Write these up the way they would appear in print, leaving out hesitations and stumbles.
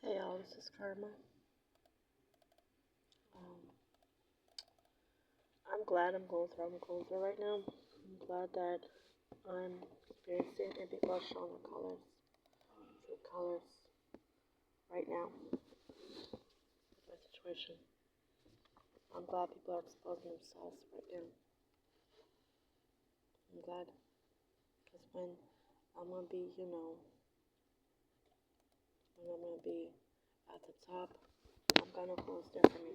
Hey y'all, this is Karma. I'm glad I'm going through right now. I'm glad that I'm experiencing and people are showing the colors, true colors, right now. My situation. I'm glad people are exposing themselves right now. I'm glad, because when I'm gonna be, when I'm gonna be at the top, I'm gonna close there for me,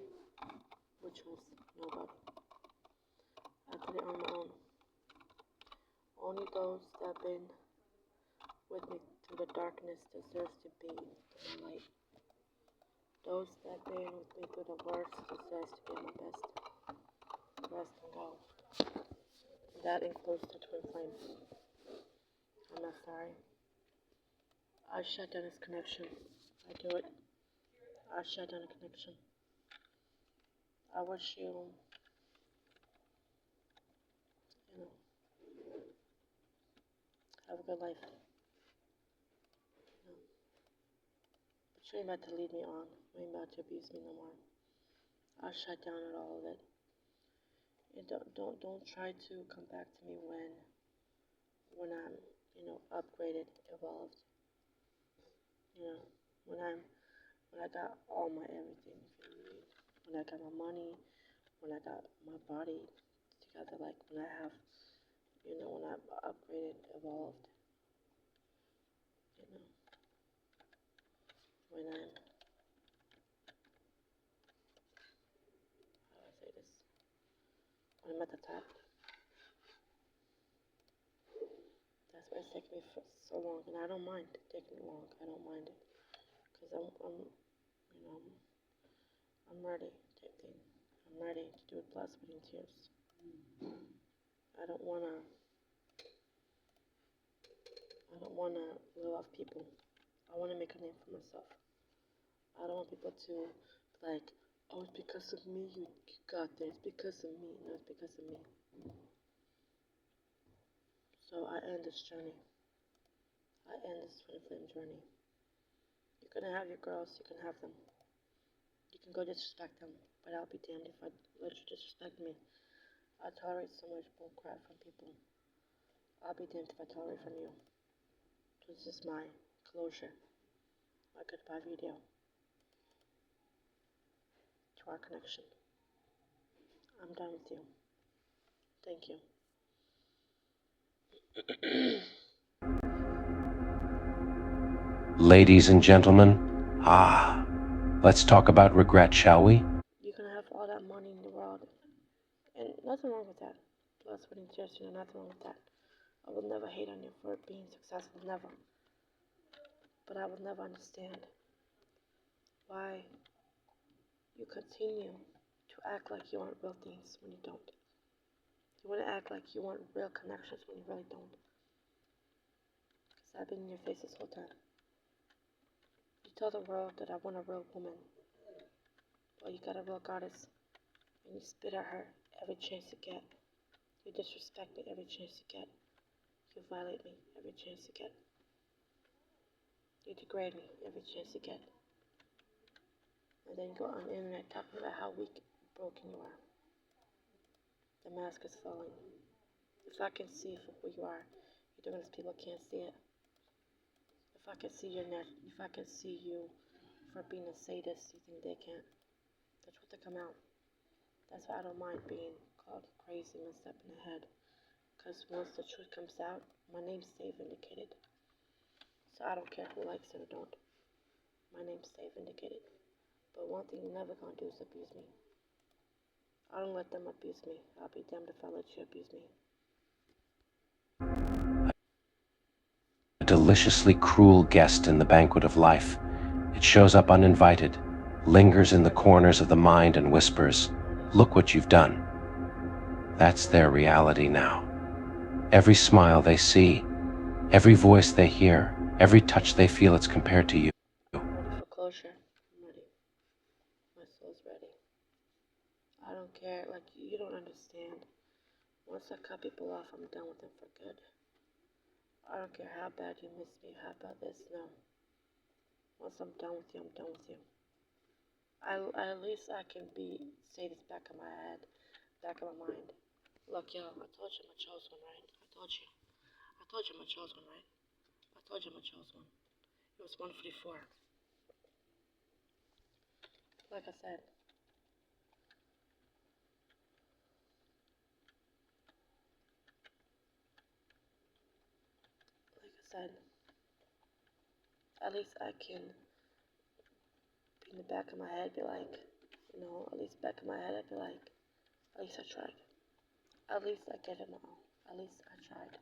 which was nobody. I did it on my own. Only those that have been with me through the darkness deserves to be in the light. Those that have been with me through the worst deserves to be in my best. The rest can go. That includes the twin flames. I'm not sorry. I shut down this connection. I do it. I shut down a connection. I wish you, have a good life. But you ain't about to lead me on. You ain't about to abuse me no more. I'll shut down at all of it. And don't try to come back to me when I'm, upgraded, evolved. When I got all my everything, when I got my money, when I got my body together, like when I have, when I'm upgraded, evolved, when I'm, how do I say this? When I'm at the top. That's why it's taking me for so long, and I don't mind it taking me long. I don't mind it, because I'm ready to take things. I'm ready to do it blood, sweat, and tears. I don't wanna live off people. I wanna make a name for myself. I don't want people to like, oh, it's because of me you got there. It's because of me. No, it's because of me. So I end this journey. I end this twin flame journey. You're gonna have your girls. You can have them. You can go disrespect them, but I'll be damned if I let you disrespect me. I tolerate so much bullcrap from people. I'll be damned if I tolerate from you. This is my closure, my goodbye video to our connection. I'm done with you. Thank you. Ladies and gentlemen, let's talk about regret, shall we? You can have all that money in the world, and nothing wrong with that. Plus, winning tears, nothing wrong with that. I will never hate on you for being successful, never. But I will never understand why you continue to act like you want real things when you don't. You want to act like you want real connections when you really don't. Because I've been in your face this whole time. You tell the world that I want a real woman. Well, you got a real goddess. And you spit at her every chance you get. You disrespect me every chance you get. You violate me every chance you get. You degrade me every chance you get. And then you go on the internet talking about how weak and broken you are. The mask is falling. If I can see for who you are, you're doing this, people can't see it. If I can see your neck, if I can see you for being a sadist, you think they can't? The truth will come out. That's why I don't mind being called crazy, messed up in the head. Because once the truth comes out, my name's stay vindicated. So I don't care who likes it or don't. My name's stay vindicated. But one thing you're never gonna do is abuse me. I don't let them abuse me. I'll be damned if I let you abuse me. A deliciously cruel guest in the banquet of life. It shows up uninvited, lingers in the corners of the mind and whispers, "Look what you've done." That's their reality now. Every smile they see, every voice they hear, every touch they feel, it's compared to you. I'm ready for closure. I'm ready. My soul's ready. I don't care. Like, you don't understand. Once I cut people off, I'm done with them for good. I don't care how bad you miss me, how bad this, no. Once I'm done with you, I'm done with you. At least I can say this back in my head, back in my mind. Look, y'all, I told you I'm a chosen one, right? I told you I'm a chosen one, right? I told you I'm a chosen one. It was 144. Like I said, at least I can be in the back of my head, be like, at least back of my head, I'd be like, at least I tried. At least I gave it my all. At least I tried.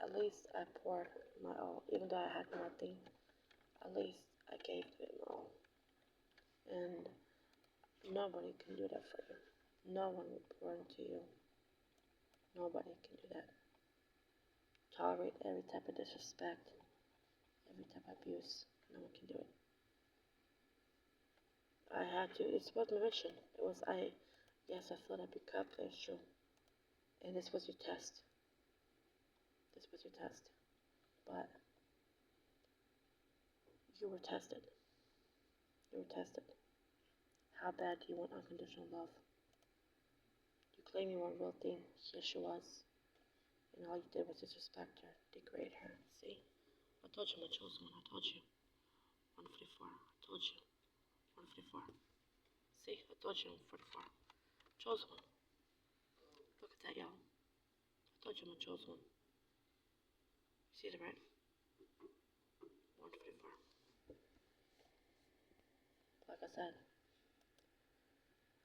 At least I poured my all, even though I had nothing. At least I gave it my all. And nobody can do that for you. No one will pour into you. Nobody can do that. Tolerate every type of disrespect, every type of abuse. No one can do it. I had to. It was my mission. Yes, I filled up your cup. That's true. And this was your test. This was your test. But you were tested. You were tested. How bad do you want unconditional love? You claim you want real thing. Yes, she was. And all you did was disrespect her, degrade her. See? I told you I'm a chosen one. I told you. 144. I told you. 144. See? I told you I'm 44. Chosen one. Look at that, y'all. I told you I'm a chosen one. You see that, right? 144. Like I said,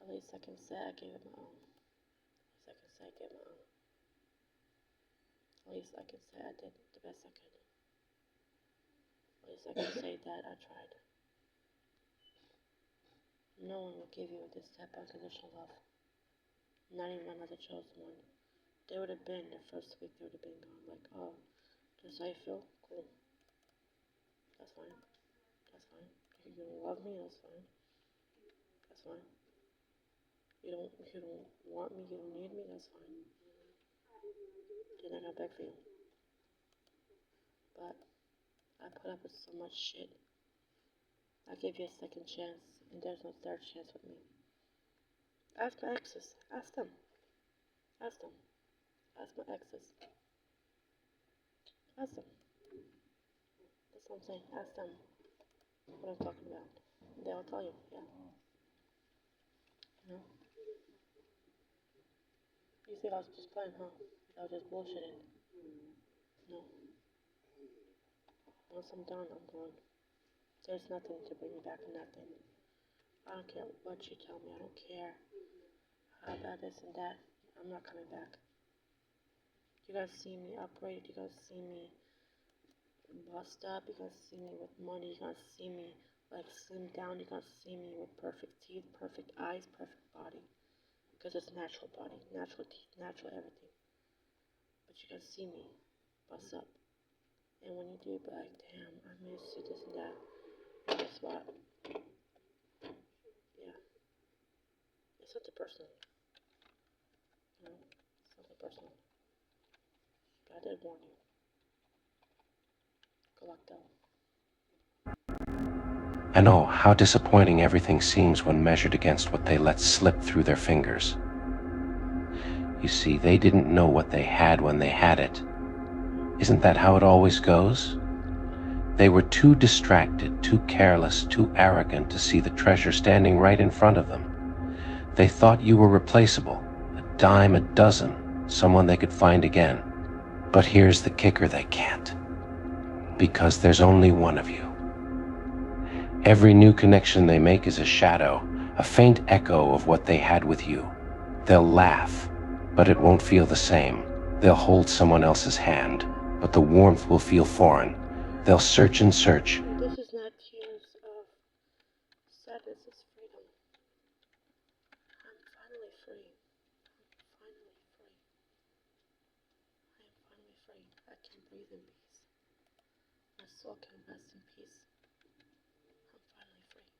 at least I can say I gave it my all. At least I can say I gave my all. At least I can say I did the best I could. At least I can say that I tried. No one will give you this type of unconditional love. Not even another chosen one. They would have been the first week. They would have been gone. Like, oh, that's how you feel? Cool. That's fine. That's fine. If you don't love me, that's fine. That's fine. You don't want me, you don't need me, that's fine. Then I got back for you. But I put up with so much shit. I gave you a second chance, and there's no third chance with me. Ask my exes. Ask them. Ask them. Ask my exes. Ask them. That's what I'm saying. Ask them what I'm talking about. They'll tell you, yeah. You know? You think I was just playing, huh? I was just bullshitting. No. Once I'm done, I'm gone. There's nothing to bring me back, nothing. I don't care what you tell me. I don't care how bad this and that. I'm not coming back. You guys see me upgraded. You guys see me bust up. You guys see me with money. You guys see me like slimmed down. You guys see me with perfect teeth, perfect eyes, perfect body. Because it's natural body, natural teeth, natural everything. But you guys see me bust up. And when you do, be like, damn, I miss you, this and that. And guess what? Yeah. It's something personal. You know? It's something personal. But I did warn you. Good luck, though. And oh, how disappointing everything seems when measured against what they let slip through their fingers. You see, they didn't know what they had when they had it. Isn't that how it always goes? They were too distracted, too careless, too arrogant to see the treasure standing right in front of them. They thought you were replaceable, a dime a dozen, someone they could find again. But here's the kicker: they can't. Because there's only one of you. Every new connection they make is a shadow, a faint echo of what they had with you. They'll laugh, but it won't feel the same. They'll hold someone else's hand, but the warmth will feel foreign. They'll search and search. This is not tears of sadness, it's freedom. I'm finally free. I'm finally free. I am finally free. I can breathe in peace. My soul can rest in peace. I'm finally free.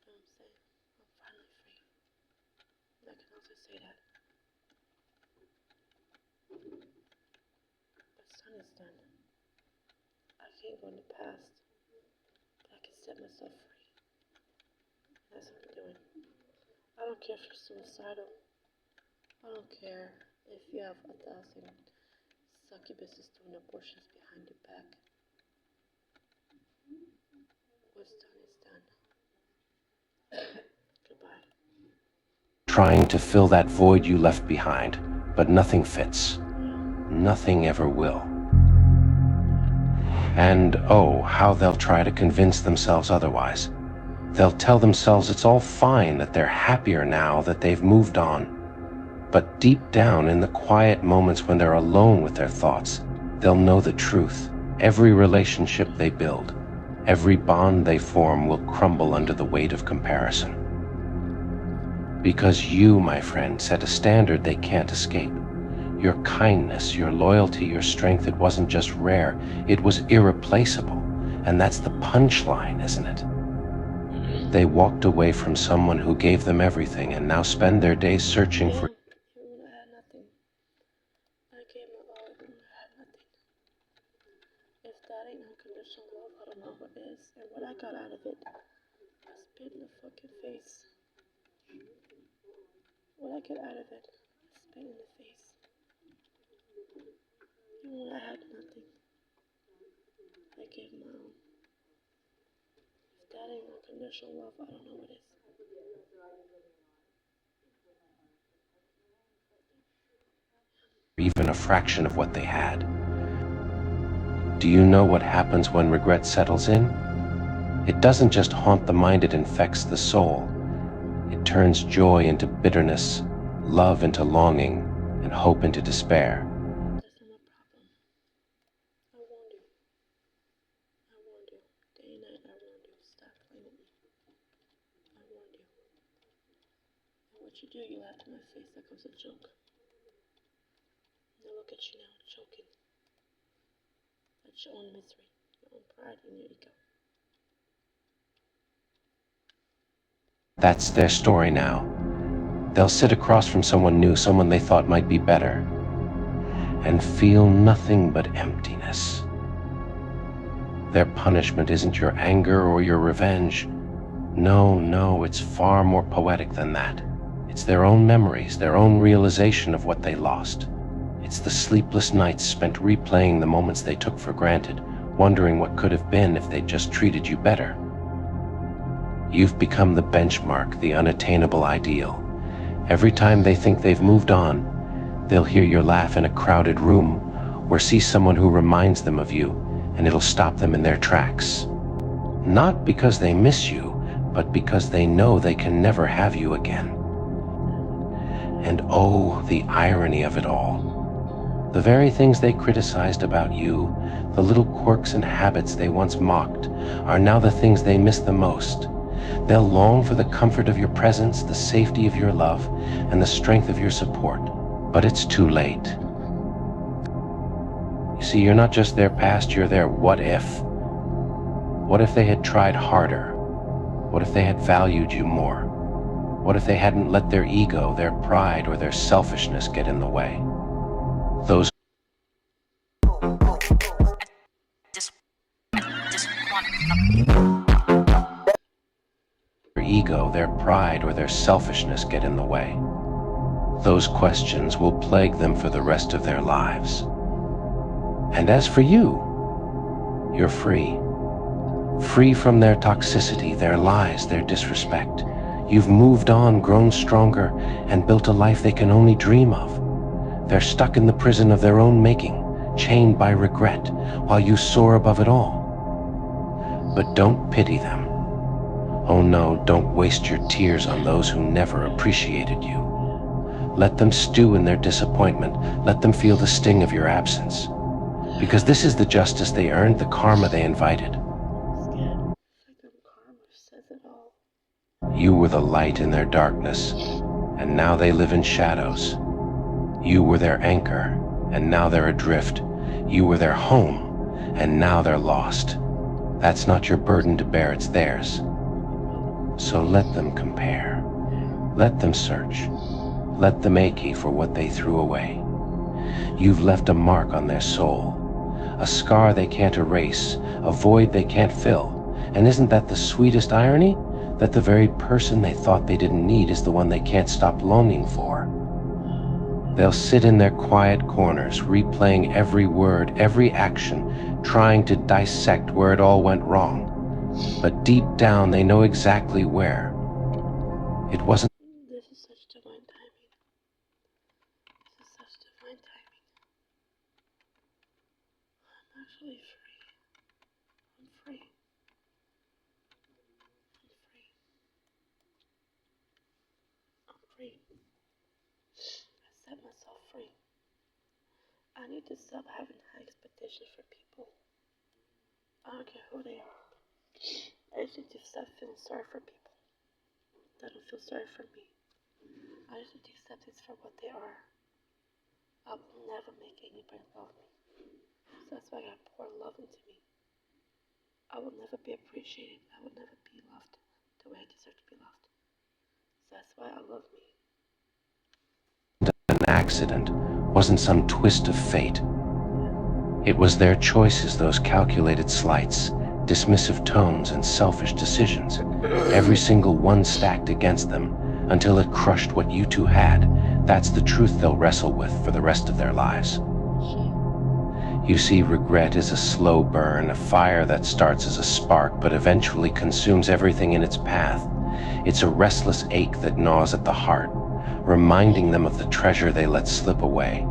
You know what I'm saying? I'm finally free. And I can also say that. done is done. I can't go in the past, but I can set myself free. That's what I'm doing. I don't care if you're suicidal. I don't care if you have 1,000 succubuses doing abortions behind your back. What's done is done. Goodbye. Trying to fill that void you left behind, but nothing fits. Nothing ever will. And oh, how they'll try to convince themselves otherwise. They'll tell themselves it's all fine, that they're happier now, that they've moved on. But deep down, in the quiet moments when they're alone with their thoughts, they'll know the truth. Every relationship they build, every bond they form will crumble under the weight of comparison. Because you, my friend, set a standard they can't escape. Your kindness, your loyalty, your strength, it wasn't just rare, it was irreplaceable. And that's the punchline, isn't it? They walked away from someone who gave them everything and now spend their days searching for... Even when I had nothing. I gave my all even when I had nothing. If that ain't unconditional love, I don't know what is. And what I got out of it, I spit in the fucking face. What I get out of it, I spit in the face. Even when I had nothing, I gave my own. If that ain't unconditional love, I don't know what is. Even a fraction of what they had. Do you know what happens when regret settles in? It doesn't just haunt the mind, it infects the soul. It turns joy into bitterness, love into longing, and hope into despair. That's not my problem. I warned you. I warned you. Day and night, I warned you. Stop playing with me. I warned you. And what you do, you laugh to my face like it was a joke. Now look at you now, choking. That's your own misery, your own pride, and your ego. That's their story now. They'll sit across from someone new, someone they thought might be better, and feel nothing but emptiness. Their punishment isn't your anger or your revenge. No, it's far more poetic than that. It's their own memories, their own realization of what they lost. It's the sleepless nights spent replaying the moments they took for granted, wondering what could have been if they'd just treated you better. You've become the benchmark, the unattainable ideal. Every time they think they've moved on, they'll hear your laugh in a crowded room or see someone who reminds them of you, and it'll stop them in their tracks. Not because they miss you, but because they know they can never have you again. And oh, the irony of it all. The very things they criticized about you, the little quirks and habits they once mocked, are now the things they miss the most. They'll long for the comfort of your presence, the safety of your love, and the strength of your support. But it's too late. You see, you're not just their past, you're their what if. What if they had tried harder? What if they had valued you more? What if they hadn't let their ego, their pride, or their selfishness get in the way? Those their ego, their pride, or their selfishness get in the way. Those questions will plague them for the rest of their lives. And as for you, you're free. Free from their toxicity, their lies, their disrespect. You've moved on, grown stronger, and built a life they can only dream of. They're stuck in the prison of their own making, chained by regret, while you soar above it all. But don't pity them. Oh no, don't waste your tears on those who never appreciated you. Let them stew in their disappointment. Let them feel the sting of your absence. Because this is the justice they earned, the karma they invited. You were the light in their darkness, and now they live in shadows. You were their anchor, and now they're adrift. You were their home, and now they're lost. That's not your burden to bear, it's theirs. So let them compare. Let them search. Let them ache for what they threw away. You've left a mark on their soul, a scar they can't erase, a void they can't fill. And isn't that the sweetest irony? That the very person they thought they didn't need is the one they can't stop longing for. They'll sit in their quiet corners, replaying every word, every action, trying to dissect where it all went wrong. But deep down, they know exactly where. It wasn't. This is such divine timing. This is such divine timing. I'm actually free. I'm free. I'm free. I'm free. I set myself free. I need to stop having high expectations for people. I don't care who they are. I just need to stop feeling sorry for people that don't feel sorry for me. I just need to accept things for what they are. I will never make anybody love me. So that's why I gotta pour love into me. I will never be appreciated. I will never be loved the way I deserve to be loved. So that's why I love me. An accident, wasn't some twist of fate. It was their choices, those calculated slights, dismissive tones, and selfish decisions, every single one stacked against them, until it crushed what you two had. That's the truth they'll wrestle with for the rest of their lives. You see, regret is a slow burn, a fire that starts as a spark but eventually consumes everything in its path. It's a restless ache that gnaws at the heart, reminding them of the treasure they let slip away.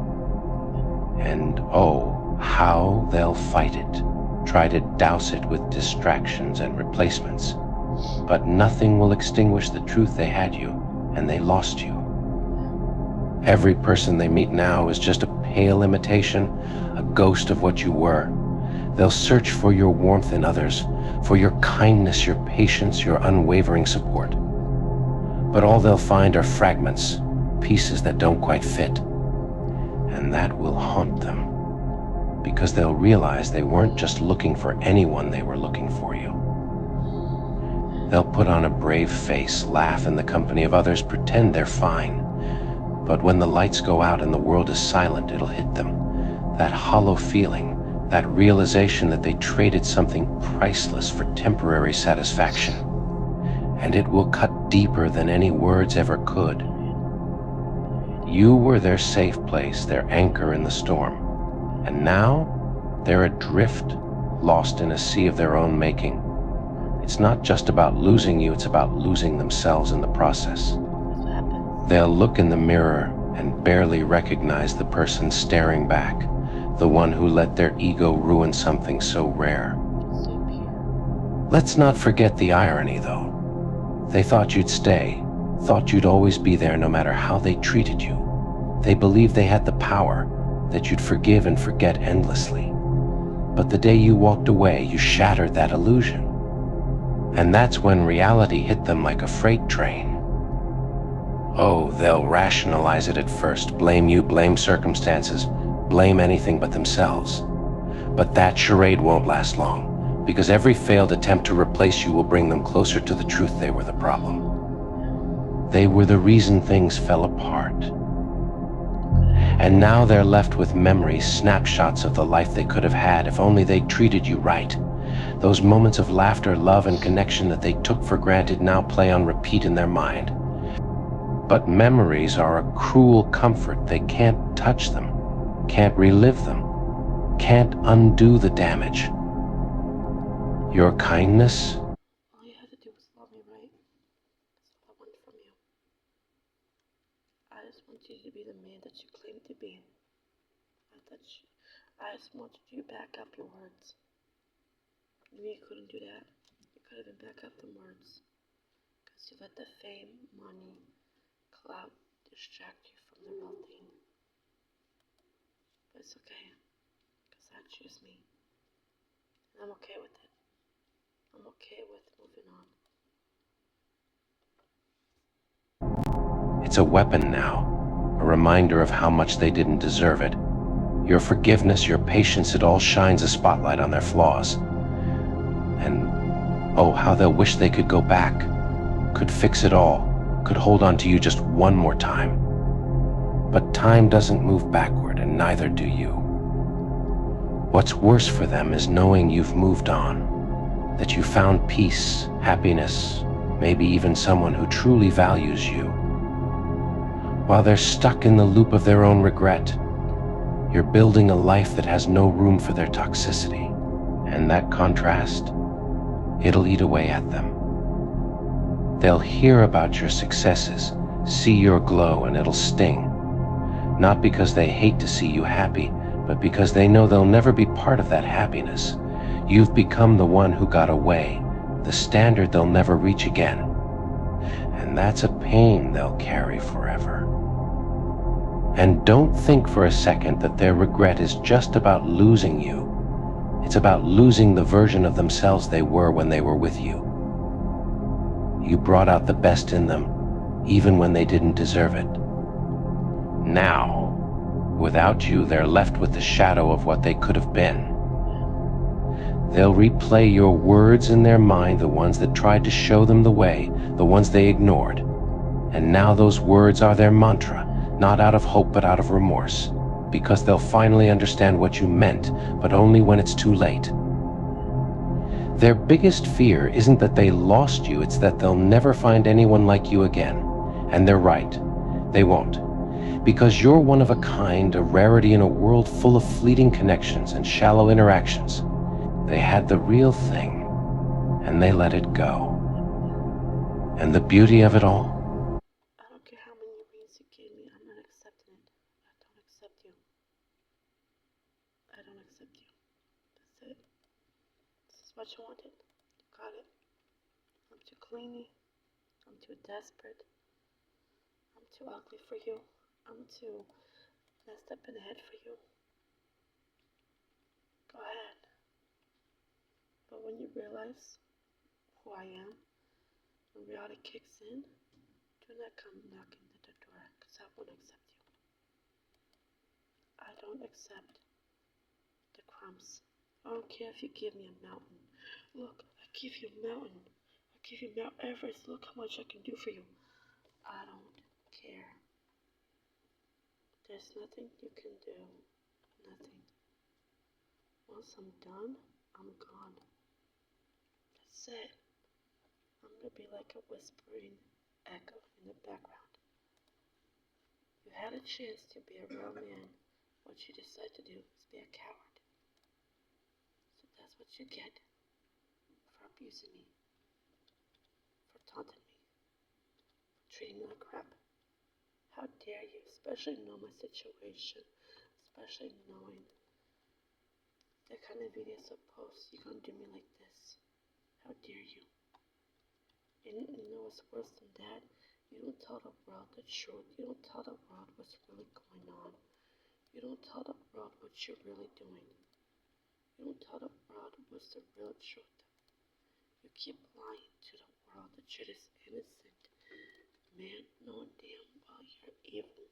And oh, how they'll fight it, try to douse it with distractions and replacements. But nothing will extinguish the truth they had you, and they lost you. Every person they meet now is just a pale imitation, a ghost of what you were. They'll search for your warmth in others, for your kindness, your patience, your unwavering support. But all they'll find are fragments, pieces that don't quite fit. And that will haunt them, because they'll realize they weren't just looking for anyone, they were looking for you. They'll put on a brave face, laugh in the company of others, pretend they're fine. But when the lights go out and the world is silent, it'll hit them. That hollow feeling, that realization that they traded something priceless for temporary satisfaction. And it will cut deeper than any words ever could. You were their safe place, their anchor in the storm. And now, they're adrift, lost in a sea of their own making. It's not just about losing you, it's about losing themselves in the process. They'll look in the mirror and barely recognize the person staring back, the one who let their ego ruin something so rare. Let's not forget the irony, though. They thought you'd stay, thought you'd always be there no matter how they treated you. They believed they had the power, that you'd forgive and forget endlessly. But the day you walked away, you shattered that illusion. And that's when reality hit them like a freight train. Oh, they'll rationalize it at first, blame you, blame circumstances, blame anything but themselves. But that charade won't last long, because every failed attempt to replace you will bring them closer to the truth they were the problem. They were the reason things fell apart. And now they're left with memories, snapshots of the life they could have had if only they'd treated you right. Those moments of laughter, love, and connection that they took for granted now play on repeat in their mind. But memories are a cruel comfort. They can't touch them, can't relive them, can't undo the damage. Your kindness? All you had to do was love me, right? That's all I want from you. I just want you to be the man that you claim to be. I just want you to back up your words. You couldn't do that. You could have been back up the words. Because you let the fame, money, clout distract you from the real thing. But it's okay, because I choose me. And I'm okay with it. I'm okay with moving on. It's a weapon now, a reminder of how much they didn't deserve it. Your forgiveness, your patience, it all shines a spotlight on their flaws. And oh, how they'll wish they could go back, could fix it all, could hold on to you just one more time. But time doesn't move backward, and neither do you. What's worse for them is knowing you've moved on, that you found peace, happiness, maybe even someone who truly values you. While they're stuck in the loop of their own regret, you're building a life that has no room for their toxicity. And that contrast, it'll eat away at them. They'll hear about your successes, see your glow, and it'll sting. Not because they hate to see you happy, but because they know they'll never be part of that happiness. You've become the one who got away, the standard they'll never reach again. And that's a pain they'll carry forever. And don't think for a second that their regret is just about losing you. It's about losing the version of themselves they were when they were with you. You brought out the best in them, even when they didn't deserve it. Now, without you, they're left with the shadow of what they could have been. They'll replay your words in their mind, the ones that tried to show them the way, the ones they ignored. And now those words are their mantra, not out of hope but out of remorse, because they'll finally understand what you meant, but only when it's too late. Their biggest fear isn't that they lost you, it's that they'll never find anyone like you again. And they're right, they won't. Because you're one of a kind, a rarity in a world full of fleeting connections and shallow interactions. They had the real thing, and they let it go. And the beauty of it all? I don't care how many rings you gave me, I'm not accepting it. I don't accept you. I don't accept you. That's it. This is what you wanted. You got it. I'm too clingy. I'm too desperate. I'm too ugly for you. I'm too messed up in the head for you. Go ahead. But when you realize who I am, when reality kicks in, do not come knocking at the door, because I won't accept you. I don't accept the crumbs. I don't care if you give me a mountain. Look, I give you a mountain. I give you Mount Everest. Look how much I can do for you. I don't care. There's nothing you can do. Nothing. Once I'm done, I'm gone. That's it. I'm gonna be like a whispering echo in the background. You had a chance to be a real man. What you decide to do is be a coward. So that's what you get for abusing me, for taunting me, for treating me like crap. How dare you, especially know my situation, especially knowing the kind of videos or posts you're gonna do me like this. How dare you? And you know what's worse than that? You don't tell the world the truth. You don't tell the world what's really going on. You don't tell the world what you're really doing. You don't tell the world what's the real truth. You keep lying to the world that you're this innocent man, knowing damn well you're evil.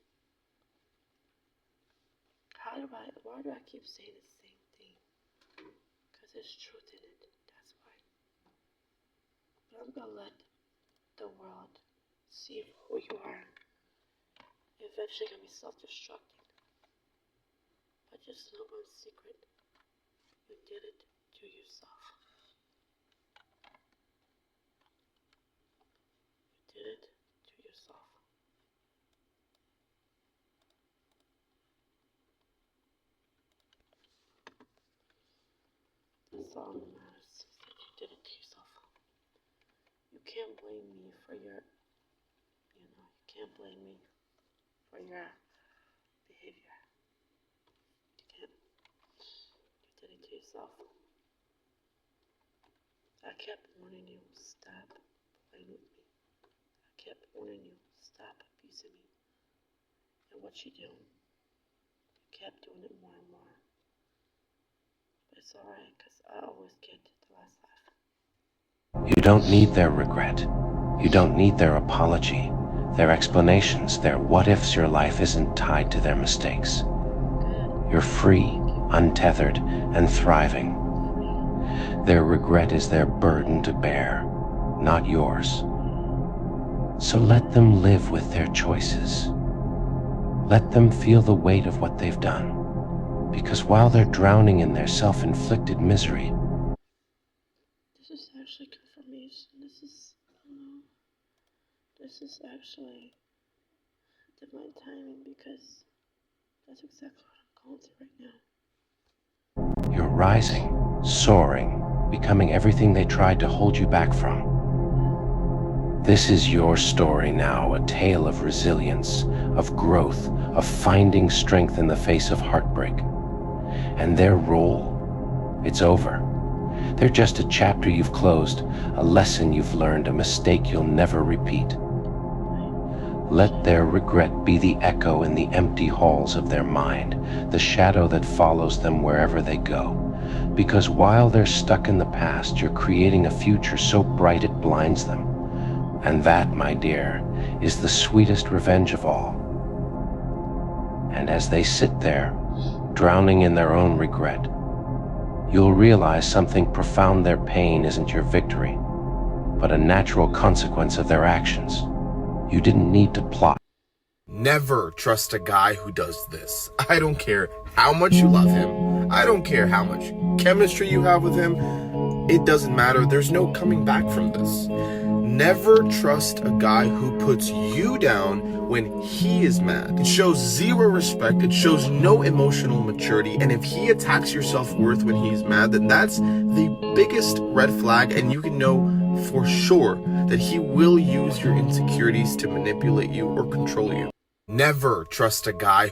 Why do I keep saying the same thing? Because there's truth in it, that's why. But I'm gonna let the world see who you are. Eventually gonna be self-destructing. But just know one secret. You did it to yourself. You did it to yourself. That's all that matters, is that you did it to yourself. You can't blame me for your, you can't blame me for your behavior. You can't. You did it to yourself. I kept warning you, stop playing with me. I kept warning you, stop abusing me. And what you do, you kept doing it more and more. But it's alright, because I always get the last laugh. You don't need their regret. You don't need their apology, their explanations, their what-ifs. Your life isn't tied to their mistakes. Good. You're free, untethered, and thriving. Their regret is their burden to bear, not yours. So let them live with their choices. Let them feel the weight of what they've done. Because while they're drowning in their self-inflicted misery, this is actually confirmation. This is actually divine timing because that's exactly what I'm going through right now. you're rising, soaring, becoming everything they tried to hold you back from. This is your story now, a tale of resilience, of growth, of finding strength in the face of heartbreak. And their role, it's over. They're just a chapter you've closed, a lesson you've learned, a mistake you'll never repeat. Let their regret be the echo in the empty halls of their mind, the shadow that follows them wherever they go. Because while they're stuck in the past, you're creating a future so bright it blinds them. And that, my dear, is the sweetest revenge of all. And as they sit there, drowning in their own regret, you'll realize something profound. Their pain isn't your victory, but a natural consequence of their actions. You didn't need to plot. Never trust a guy who does this. I don't care how much you love him. I don't care how much chemistry you have with him. It doesn't matter. There's no coming back from this. Never trust a guy who puts you down when he is mad. It shows zero respect. It shows no emotional maturity. And if he attacks your self-worth when he's mad, then that's the biggest red flag. And you can know for sure that he will use your insecurities to manipulate you or control you. Never trust a guy.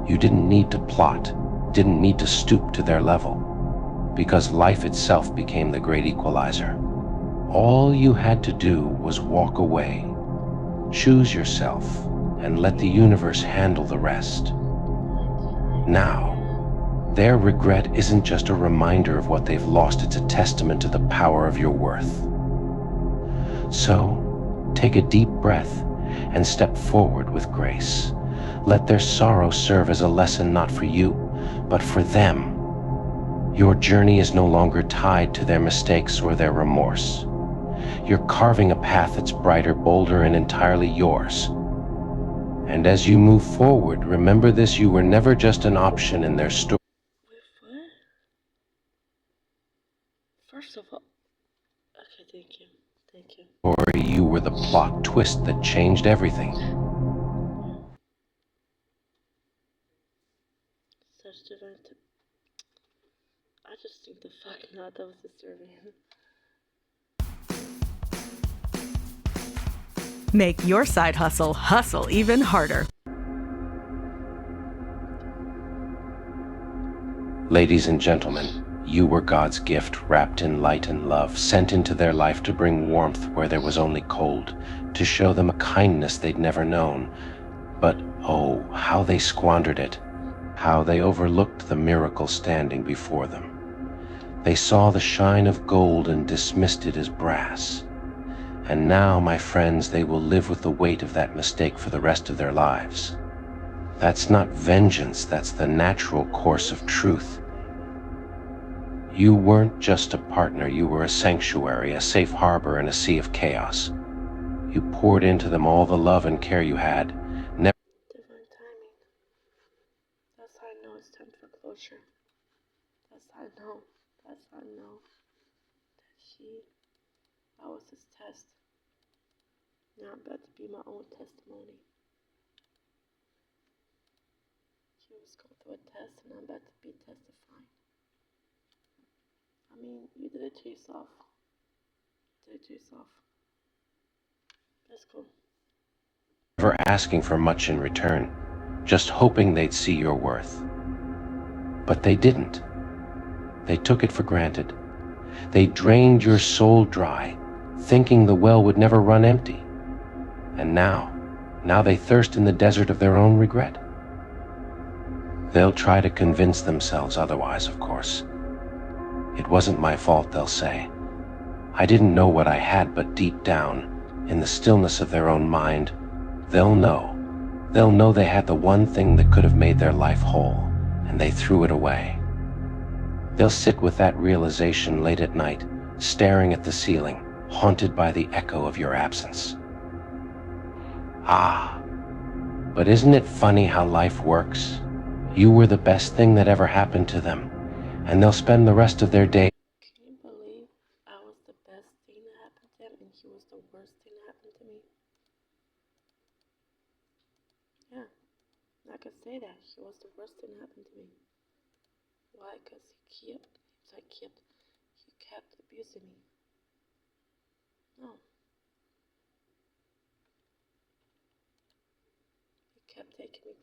You didn't need to plot, didn't need to stoop to their level, because life itself became the great equalizer. All you had to do was walk away, choose yourself, and let the universe handle the rest. Now, their regret isn't just a reminder of what they've lost, it's a testament to the power of your worth. So, take a deep breath and step forward with grace. Let their sorrow serve as a lesson not for you, but for them. Your journey is no longer tied to their mistakes or their remorse. You're carving a path that's brighter, bolder, and entirely yours. And as you move forward, remember this: you were never just an option in their story. What? First of all, okay, thank you. Or you were the plot twist that changed everything. Such divine. I just think the fuck not. That was disturbing. Make your side hustle even harder. Ladies and gentlemen, you were God's gift, wrapped in light and love, sent into their life to bring warmth where there was only cold, to show them a kindness they'd never known. But oh, how they squandered it, how they overlooked the miracle standing before them. They saw the shine of gold and dismissed it as brass. And now, my friends, they will live with the weight of that mistake for the rest of their lives. That's not vengeance, that's the natural course of truth. You weren't just a partner, you were a sanctuary, a safe harbor in a sea of chaos. You poured into them all the love and care you had. Divine timing. That's how I know it's time for closure. That's how I know. That's how I know that was his test. Now I'm about to be my own testimony. She was going through a test and I'm about to be testifying. I mean, you did it to yourself. That's cool. Never asking for much in return, just hoping they'd see your worth. But they didn't. They took it for granted. They drained your soul dry, thinking the well would never run empty. And now they thirst in the desert of their own regret. They'll try to convince themselves otherwise, of course. It wasn't my fault, they'll say. I didn't know what I had, but deep down, in the stillness of their own mind, they'll know. They'll know they had the one thing that could have made their life whole, and they threw it away. They'll sit with that realization late at night, staring at the ceiling, haunted by the echo of your absence. Ah, But isn't it funny how life works? You were the best thing that ever happened to them, and they'll spend the rest of their day. Can you believe I was the best thing that happened to him and he was the worst thing that happened to me? Yeah, I could say that. He was the worst thing that happened to me. Why? Because he kept abusing me. No. He kept taking me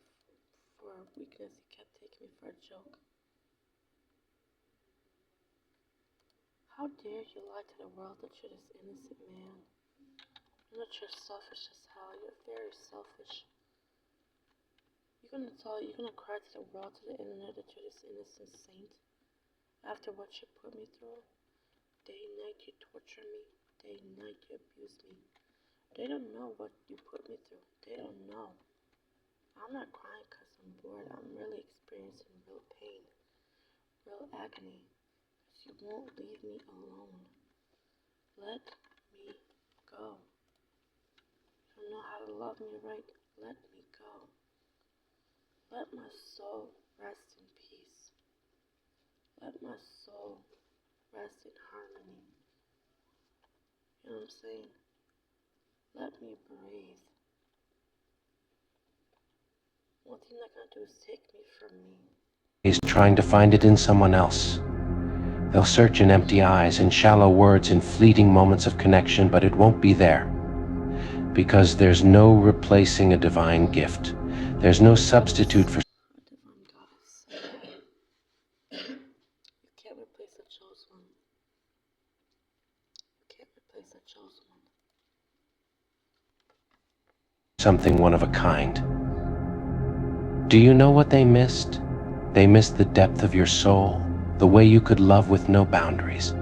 for a weakness. He kept taking me for a joke. How dare you lie to the world that you're this innocent man? And that you're selfish as hell. You're very selfish. You're gonna cry to the world, to the internet, that you're this innocent saint. After what you put me through, day and night you torture me, day and night you abuse me. They don't know what you put me through. They don't know. I'm not crying because I'm bored. I'm really experiencing real pain, real agony. Because you won't leave me alone. Let me go. You don't know how to love me right. Let me go. Let my soul rest in peace. Let my soul rest in harmony. You know what I'm saying? Let me breathe. One thing they're gonna do is take me from me. He's trying to find it in someone else. They'll search in empty eyes, in shallow words, in fleeting moments of connection, but it won't be there. Because there's no replacing a divine gift. There's no substitute for. A divine goddess. You can't replace a chosen one. You can't replace a chosen one. Something one of a kind. Do you know what they missed? They missed the depth of your soul, the way you could love with no boundaries.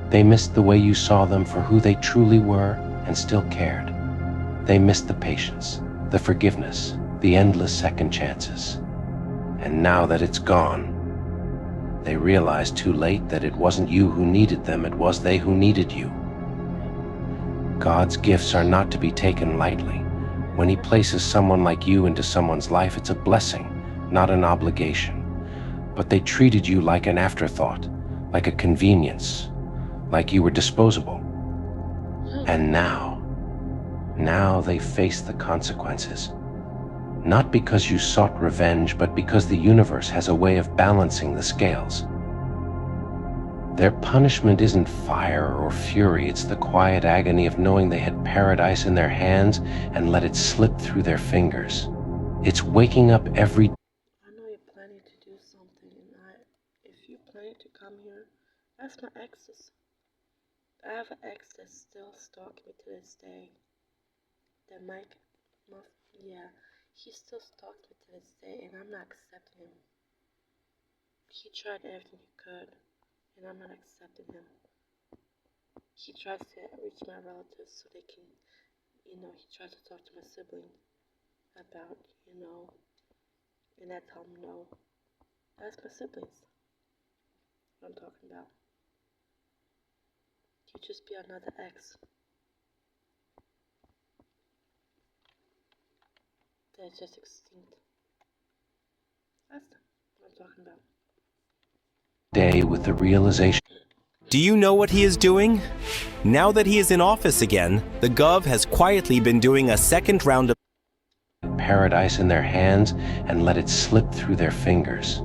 They missed the way you saw them for who they truly were and still cared. They missed the patience, the forgiveness, the endless second chances. And now that it's gone, they realize too late that it wasn't you who needed them, it was they who needed you. God's gifts are not to be taken lightly. When He places someone like you into someone's life, it's a blessing, not an obligation. But they treated you like an afterthought, like a convenience, like you were disposable. And now they face the consequences. Not because you sought revenge, but because the universe has a way of balancing the scales. Their punishment isn't fire or fury, it's the quiet agony of knowing they had paradise in their hands and let it slip through their fingers. It's waking up every I know you're planning to do something, and if you plan to come here, ask my exes. I have an ex that's still stalking me to this day. That Mike, he still stalks me to this day, and I'm not accepting him. He tried everything he could, and I'm not accepting him. He tries to reach my relatives so they can, he tries to talk to my sibling about, and I tell him no. That's my siblings. What I'm talking about. You just be another ex. That's just extinct. That's what I'm talking about. day with the realization. Do you know what he is doing? Now that he is in office again, the Gov has quietly been doing a second round of Paradise in their hands and let it slip through their fingers.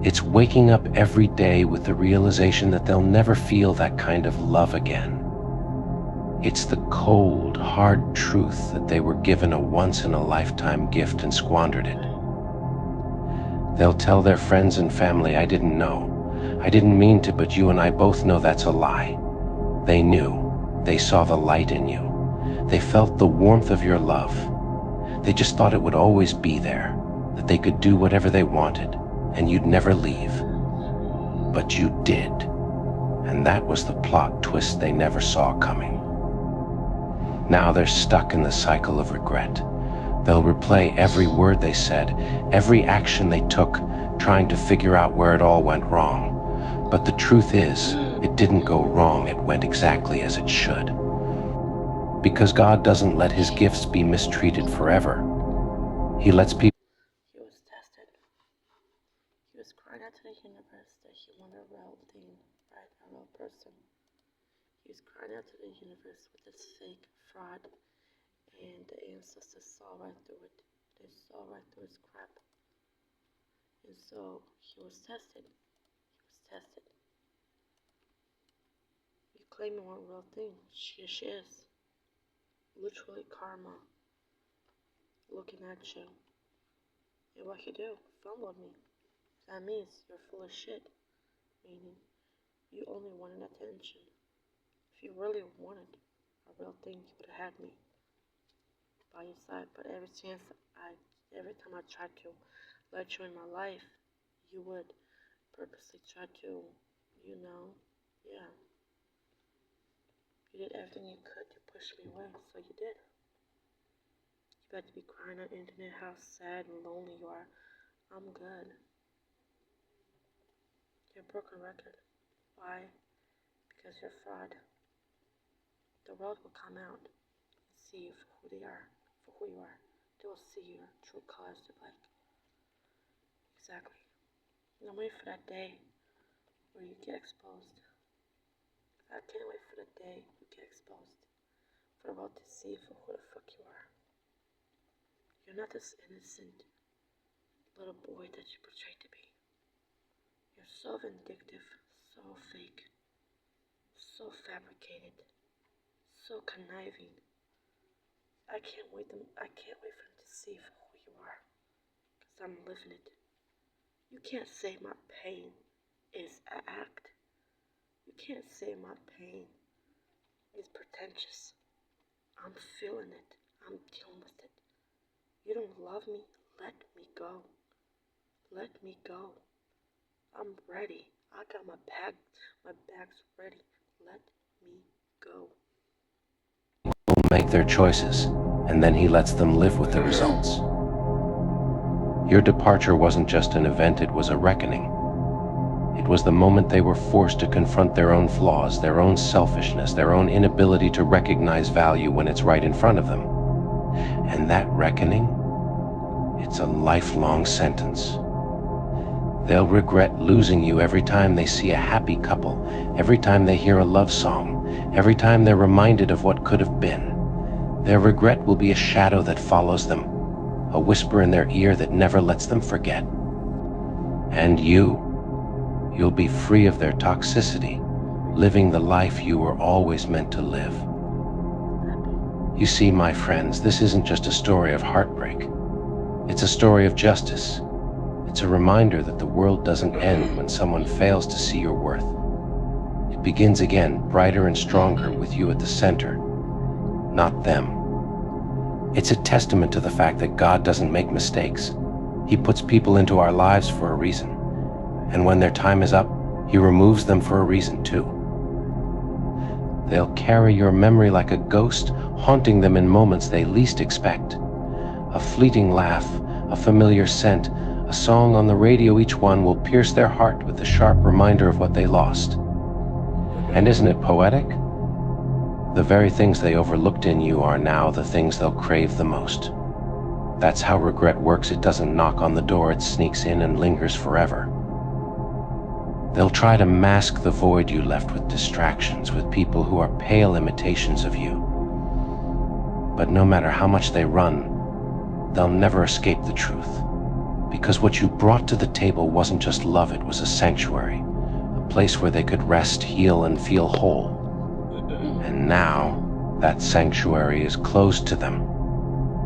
It's waking up every day with the realization that they'll never feel that kind of love again. It's the cold, hard truth that they were given a once-in-a-lifetime gift and squandered it. They'll tell their friends and family, "I didn't know. I didn't mean to, but you and I both know that's a lie." They knew. They saw the light in you. They felt the warmth of your love. They just thought it would always be there, that they could do whatever they wanted, and you'd never leave. But you did. And that was the plot twist they never saw coming. Now they're stuck in the cycle of regret. They'll replay every word they said, every action they took, trying to figure out where it all went wrong. But the truth is, it didn't go wrong, it went exactly as it should. Because God doesn't let his gifts be mistreated forever. He lets people He was tested. He was crying out to the universe that he wanted a real thing, right? A real person. He was crying out to the universe with this fake fraud, and the ancestors saw right through it. They saw right through his crap. And so he was tested. He was tested. You claim you want a real thing. She is. Literally karma looking at you. And what you do? Fumbled me. That means you're full of shit. Meaning you only wanted attention. If you really wanted a real thing, you would have had me by your side. But every time I tried to let you in my life, you would purposely try to, yeah. You did everything you could to push me away, so you did. You got to be crying on the internet how sad and lonely you are. I'm good. You're a broken record. Why? Because you're a fraud. The world will come out and see you for who they are, for who you are. They will see your true colors. They're like, exactly. And I'm waiting for that day where you get exposed. I can't wait for the day you get exposed. For the world to see you for who the fuck you are. You're not this innocent little boy that you portrayed to be. You're so vindictive, so fake, so fabricated, so conniving. I can't wait for them to see for who you are, because I'm living it. You can't say my pain is an act. You can't say my pain is pretentious. I'm feeling it. I'm dealing with it. You don't love me? Let me go. Let me go. I'm ready. I got my bag's ready. Let me go. make their choices, and then he lets them live with the results. Your departure wasn't just an event, it was a reckoning. It was the moment they were forced to confront their own flaws, their own selfishness, their own inability to recognize value when it's right in front of them. And that reckoning, it's a lifelong sentence. They'll regret losing you every time they see a happy couple, every time they hear a love song, every time they're reminded of what could have been. Their regret will be a shadow that follows them, a whisper in their ear that never lets them forget. And you'll be free of their toxicity, living the life you were always meant to live. You see, my friends, this isn't just a story of heartbreak. It's a story of justice. It's a reminder that the world doesn't end when someone fails to see your worth. It begins again, brighter and stronger, with you at the center, not them. It's a testament to the fact that God doesn't make mistakes. He puts people into our lives for a reason. And when their time is up, He removes them for a reason too. They'll carry your memory like a ghost, haunting them in moments they least expect. A fleeting laugh, a familiar scent, a song on the radio, each one will pierce their heart with the sharp reminder of what they lost. And isn't it poetic? The very things they overlooked in you are now the things they'll crave the most. That's how regret works. It doesn't knock on the door, it sneaks in and lingers forever. They'll try to mask the void you left with distractions, with people who are pale imitations of you. But no matter how much they run, they'll never escape the truth. Because what you brought to the table wasn't just love, it was a sanctuary, a place where they could rest, heal, and feel whole. And now, that sanctuary is closed to them,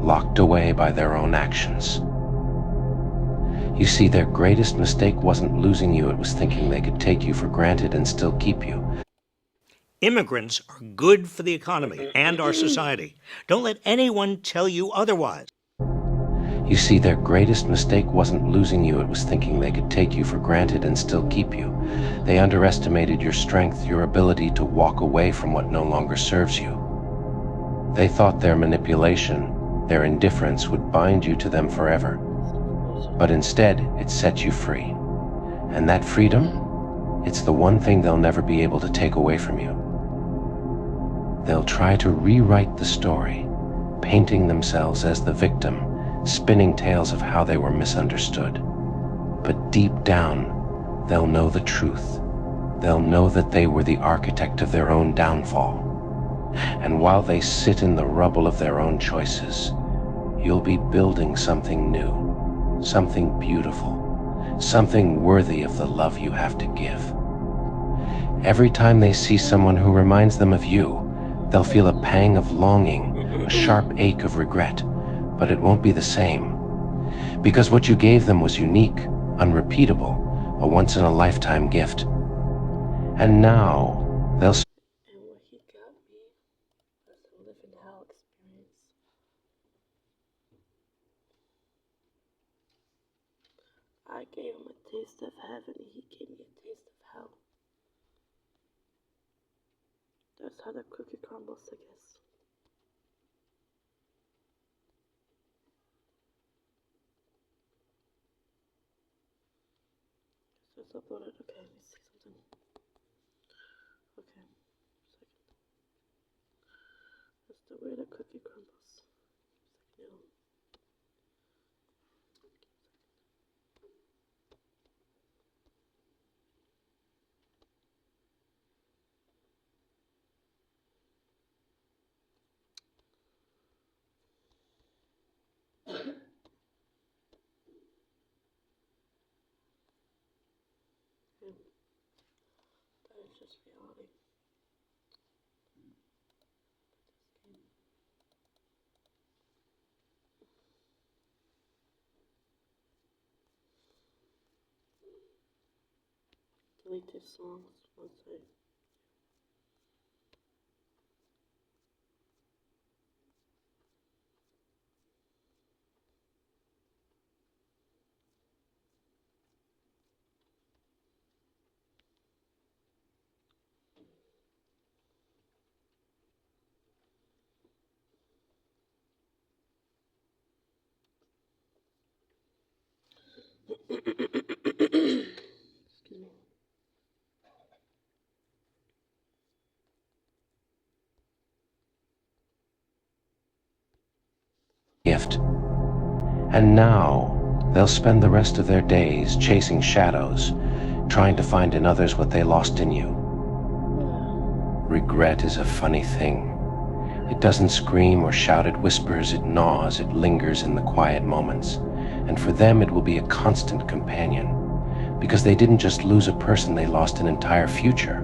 locked away by their own actions. You see, their greatest mistake wasn't losing you, it was thinking they could take you for granted and still keep you. Immigrants are good for the economy and our society. Don't let anyone tell you otherwise. You see, their greatest mistake wasn't losing you, it was thinking they could take you for granted and still keep you. They underestimated your strength, your ability to walk away from what no longer serves you. They thought their manipulation, their indifference would bind you to them forever. But instead, it set you free. And that freedom, it's the one thing they'll never be able to take away from you. They'll try to rewrite the story, painting themselves as the victim, spinning tales of how they were misunderstood. But deep down, they'll know the truth. They'll know that they were the architect of their own downfall. And while they sit in the rubble of their own choices, you'll be building something new, something beautiful, something worthy of the love you have to give. Every time they see someone who reminds them of you, they'll feel a pang of longing, a sharp ache of regret, but it won't be the same. Because what you gave them was unique, unrepeatable, a once-in-a-lifetime gift. And now, they'll And what he got me was a live in hell experience. I gave him a taste of heaven, and he gave me a taste of hell. That's how the cookie crumbles, I guess. So it's uploaded. Okay, let me see something. Okay, second. That's the way the cookie crumbles. No. That is just reality. Delete these songs once I. Excuse me. gift. And now, they'll spend the rest of their days chasing shadows, trying to find in others what they lost in you. Regret is a funny thing. It doesn't scream or shout, it whispers, it gnaws, it lingers in the quiet moments. And for them, it will be a constant companion. Because they didn't just lose a person, they lost an entire future.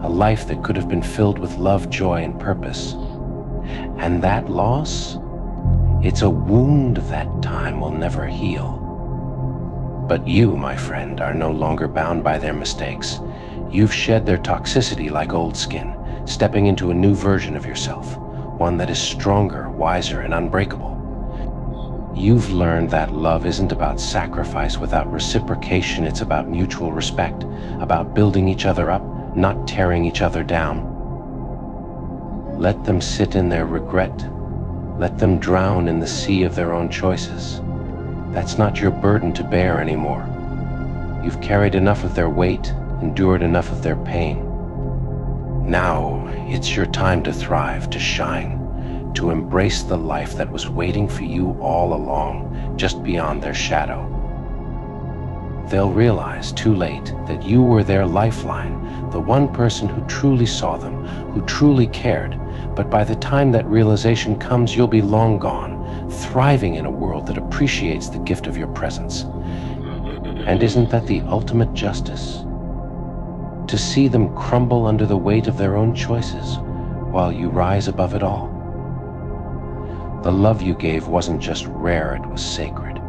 A life that could have been filled with love, joy, and purpose. And that loss? It's a wound that time will never heal. But you, my friend, are no longer bound by their mistakes. You've shed their toxicity like old skin, stepping into a new version of yourself, one that is stronger, wiser, and unbreakable. You've learned that love isn't about sacrifice without reciprocation, it's about mutual respect, about building each other up, not tearing each other down. Let them sit in their regret. Let them drown in the sea of their own choices. That's not your burden to bear anymore. You've carried enough of their weight, endured enough of their pain. Now, it's your time to thrive, to shine, to embrace the life that was waiting for you all along, just beyond their shadow. They'll realize too late that you were their lifeline, the one person who truly saw them, who truly cared. But by the time that realization comes, you'll be long gone, thriving in a world that appreciates the gift of your presence. And isn't that the ultimate justice? To see them crumble under the weight of their own choices, while you rise above it all. The love you gave wasn't just rare, it was sacred.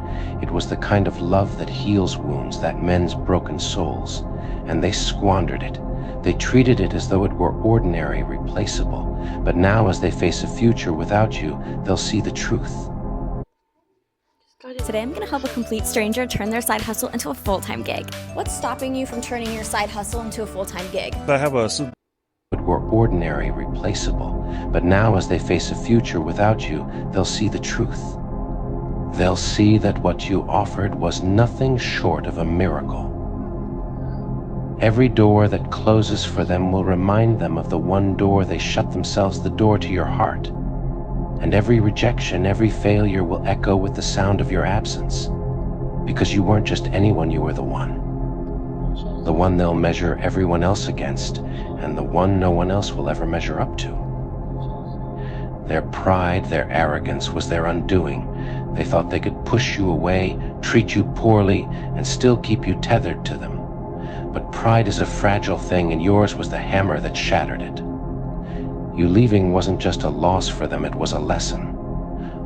It was the kind of love that heals wounds, that mends broken souls. And they squandered it. They treated it as though it were ordinary, replaceable. But now, as they face a future without you, they'll see the truth. Today I'm going to help a complete stranger turn their side hustle into a full-time gig. What's stopping you from turning your side hustle into a full-time gig? I have a It were ordinary, replaceable. But now, as they face a future without you, they'll see the truth. They'll see that what you offered was nothing short of a miracle. Every door that closes for them will remind them of the one door they shut themselves, the door to your heart. And every rejection, every failure will echo with the sound of your absence. Because you weren't just anyone, you were the one. The one they'll measure everyone else against, and the one no one else will ever measure up to. Their pride, their arrogance was their undoing. They thought they could push you away, treat you poorly, and still keep you tethered to them. But pride is a fragile thing, and yours was the hammer that shattered it. You leaving wasn't just a loss for them, it was a lesson.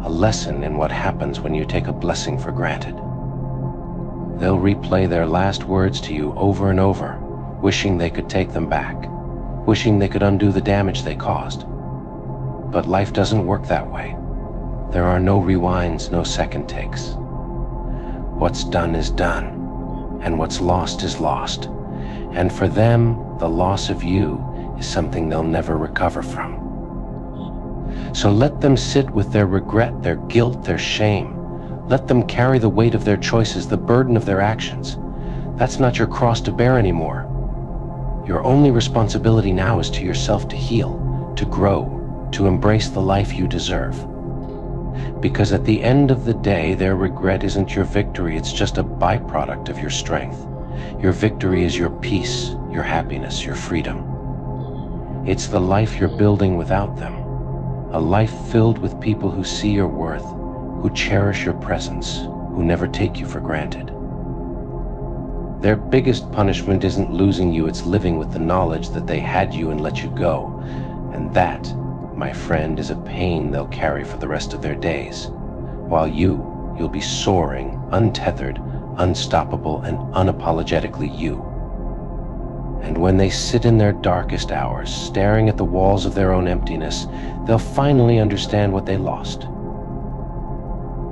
A lesson in what happens when you take a blessing for granted. They'll replay their last words to you over and over, wishing they could take them back, wishing they could undo the damage they caused. But life doesn't work that way. There are no rewinds, no second takes. What's done is done, and what's lost is lost. And for them, the loss of you is something they'll never recover from. So let them sit with their regret, their guilt, their shame. Let them carry the weight of their choices, the burden of their actions. That's not your cross to bear anymore. Your only responsibility now is to yourself to heal, to grow, to embrace the life you deserve. Because at the end of the day, their regret isn't your victory, it's just a byproduct of your strength. Your victory is your peace, your happiness, your freedom. It's the life you're building without them. A life filled with people who see your worth, who cherish your presence, who never take you for granted. Their biggest punishment isn't losing you, it's living with the knowledge that they had you and let you go. And that, my friend, is a pain they'll carry for the rest of their days. While you'll be soaring, untethered, unstoppable, and unapologetically you. And when they sit in their darkest hours, staring at the walls of their own emptiness, they'll finally understand what they lost.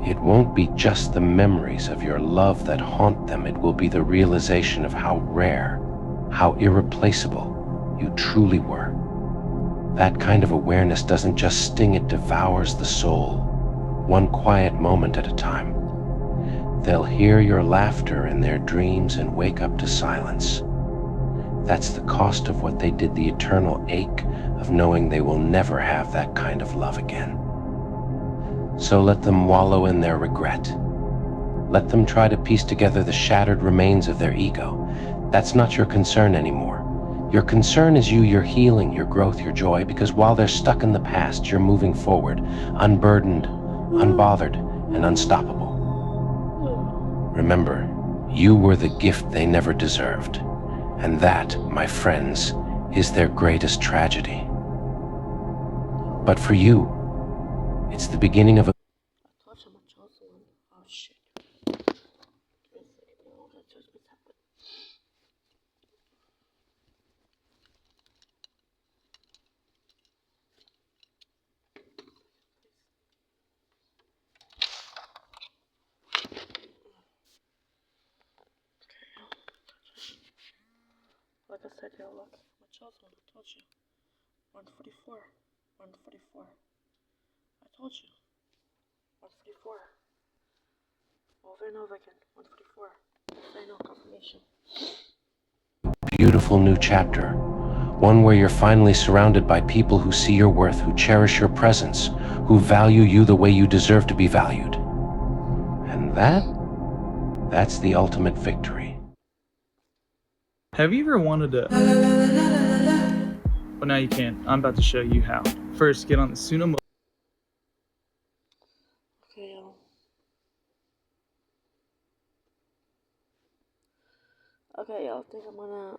It won't be just the memories of your love that haunt them, it will be the realization of how rare, how irreplaceable you truly were. That kind of awareness doesn't just sting, it devours the soul, one quiet moment at a time. They'll hear your laughter in their dreams and wake up to silence. That's the cost of what they did, the eternal ache of knowing they will never have that kind of love again. So let them wallow in their regret. Let them try to piece together the shattered remains of their ego. That's not your concern anymore. Your concern is you, your healing, your growth, your joy, because while they're stuck in the past, you're moving forward, unburdened, unbothered, and unstoppable. Remember, you were the gift they never deserved. And that, my friends, is their greatest tragedy. But for you, it's the beginning of a... I told you I'm a chosen one. Oh shit. Like I said, yo, look, I'm a chosen one. I told you. 144. 144. I told you. 144. Over and over again. 144. I know, confirmation. Beautiful new chapter. One where you're finally surrounded by people who see your worth, who cherish your presence, who value you the way you deserve to be valued. And that's the ultimate victory. Have you ever wanted to... Well, now you can. I'm about to show you how. First, get on the Suno. Okay, yo. Okay, y'all. I think I'm gonna,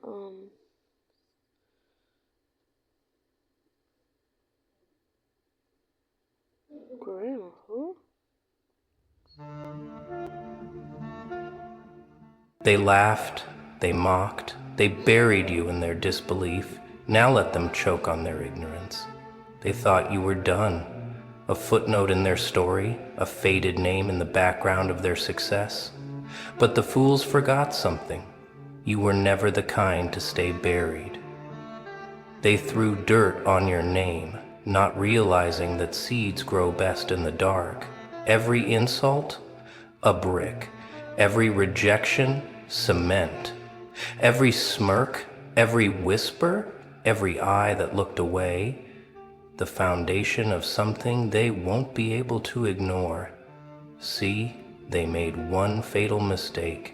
Grim, who? They laughed, they mocked, they buried you in their disbelief. Now let them choke on their ignorance. They thought you were done, a footnote in their story, a faded name in the background of their success. But the fools forgot something. You were never the kind to stay buried. They threw dirt on your name, not realizing that seeds grow best in the dark. Every insult, a brick. Every rejection, cement. Every smirk, every whisper, every eye that looked away, the foundation of something they won't be able to ignore. See, they made one fatal mistake.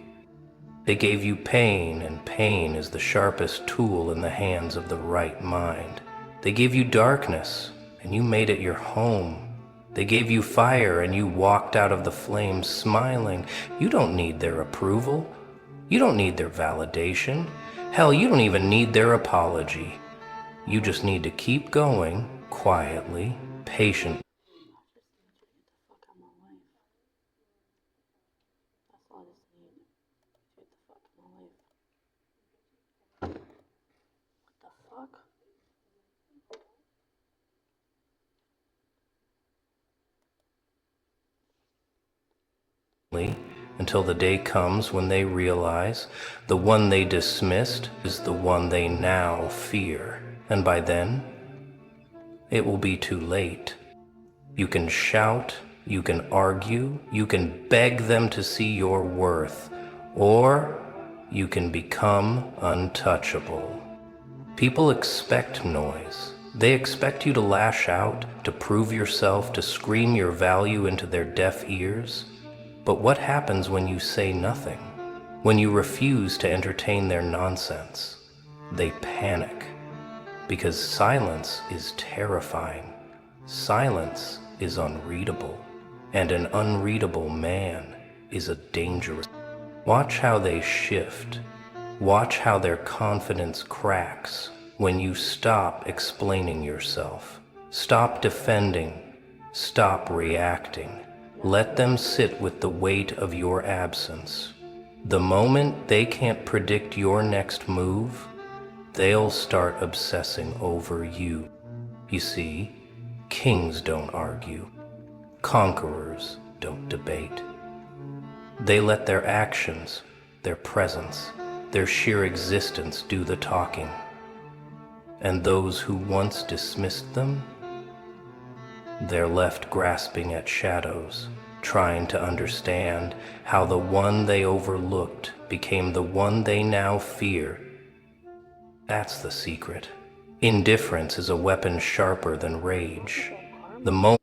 They gave you pain, and pain is the sharpest tool in the hands of the right mind. They gave you darkness, and you made it your home. They gave you fire, and you walked out of the flames smiling. You don't need their approval. You don't need their validation. Hell, you don't even need their apology. You just need to keep going, quietly, patient. Until the day comes when they realize the one they dismissed is the one they now fear. And by then, it will be too late. You can shout, you can argue, you can beg them to see your worth, or you can become untouchable. People expect noise. They expect you to lash out, to prove yourself, to scream your value into their deaf ears. But what happens when you say nothing? When you refuse to entertain their nonsense? They panic. Because silence is terrifying. Silence is unreadable. And an unreadable man is a dangerous. Watch how they shift. Watch how their confidence cracks when you stop explaining yourself. Stop defending. Stop reacting. Let them sit with the weight of your absence. The moment they can't predict your next move, they'll start obsessing over you. You see, kings don't argue. Conquerors don't debate. They let their actions, their presence, their sheer existence do the talking. And those who once dismissed them, they're left grasping at shadows, trying to understand how the one they overlooked became the one they now fear. That's the secret. Indifference is a weapon sharper than rage. The moment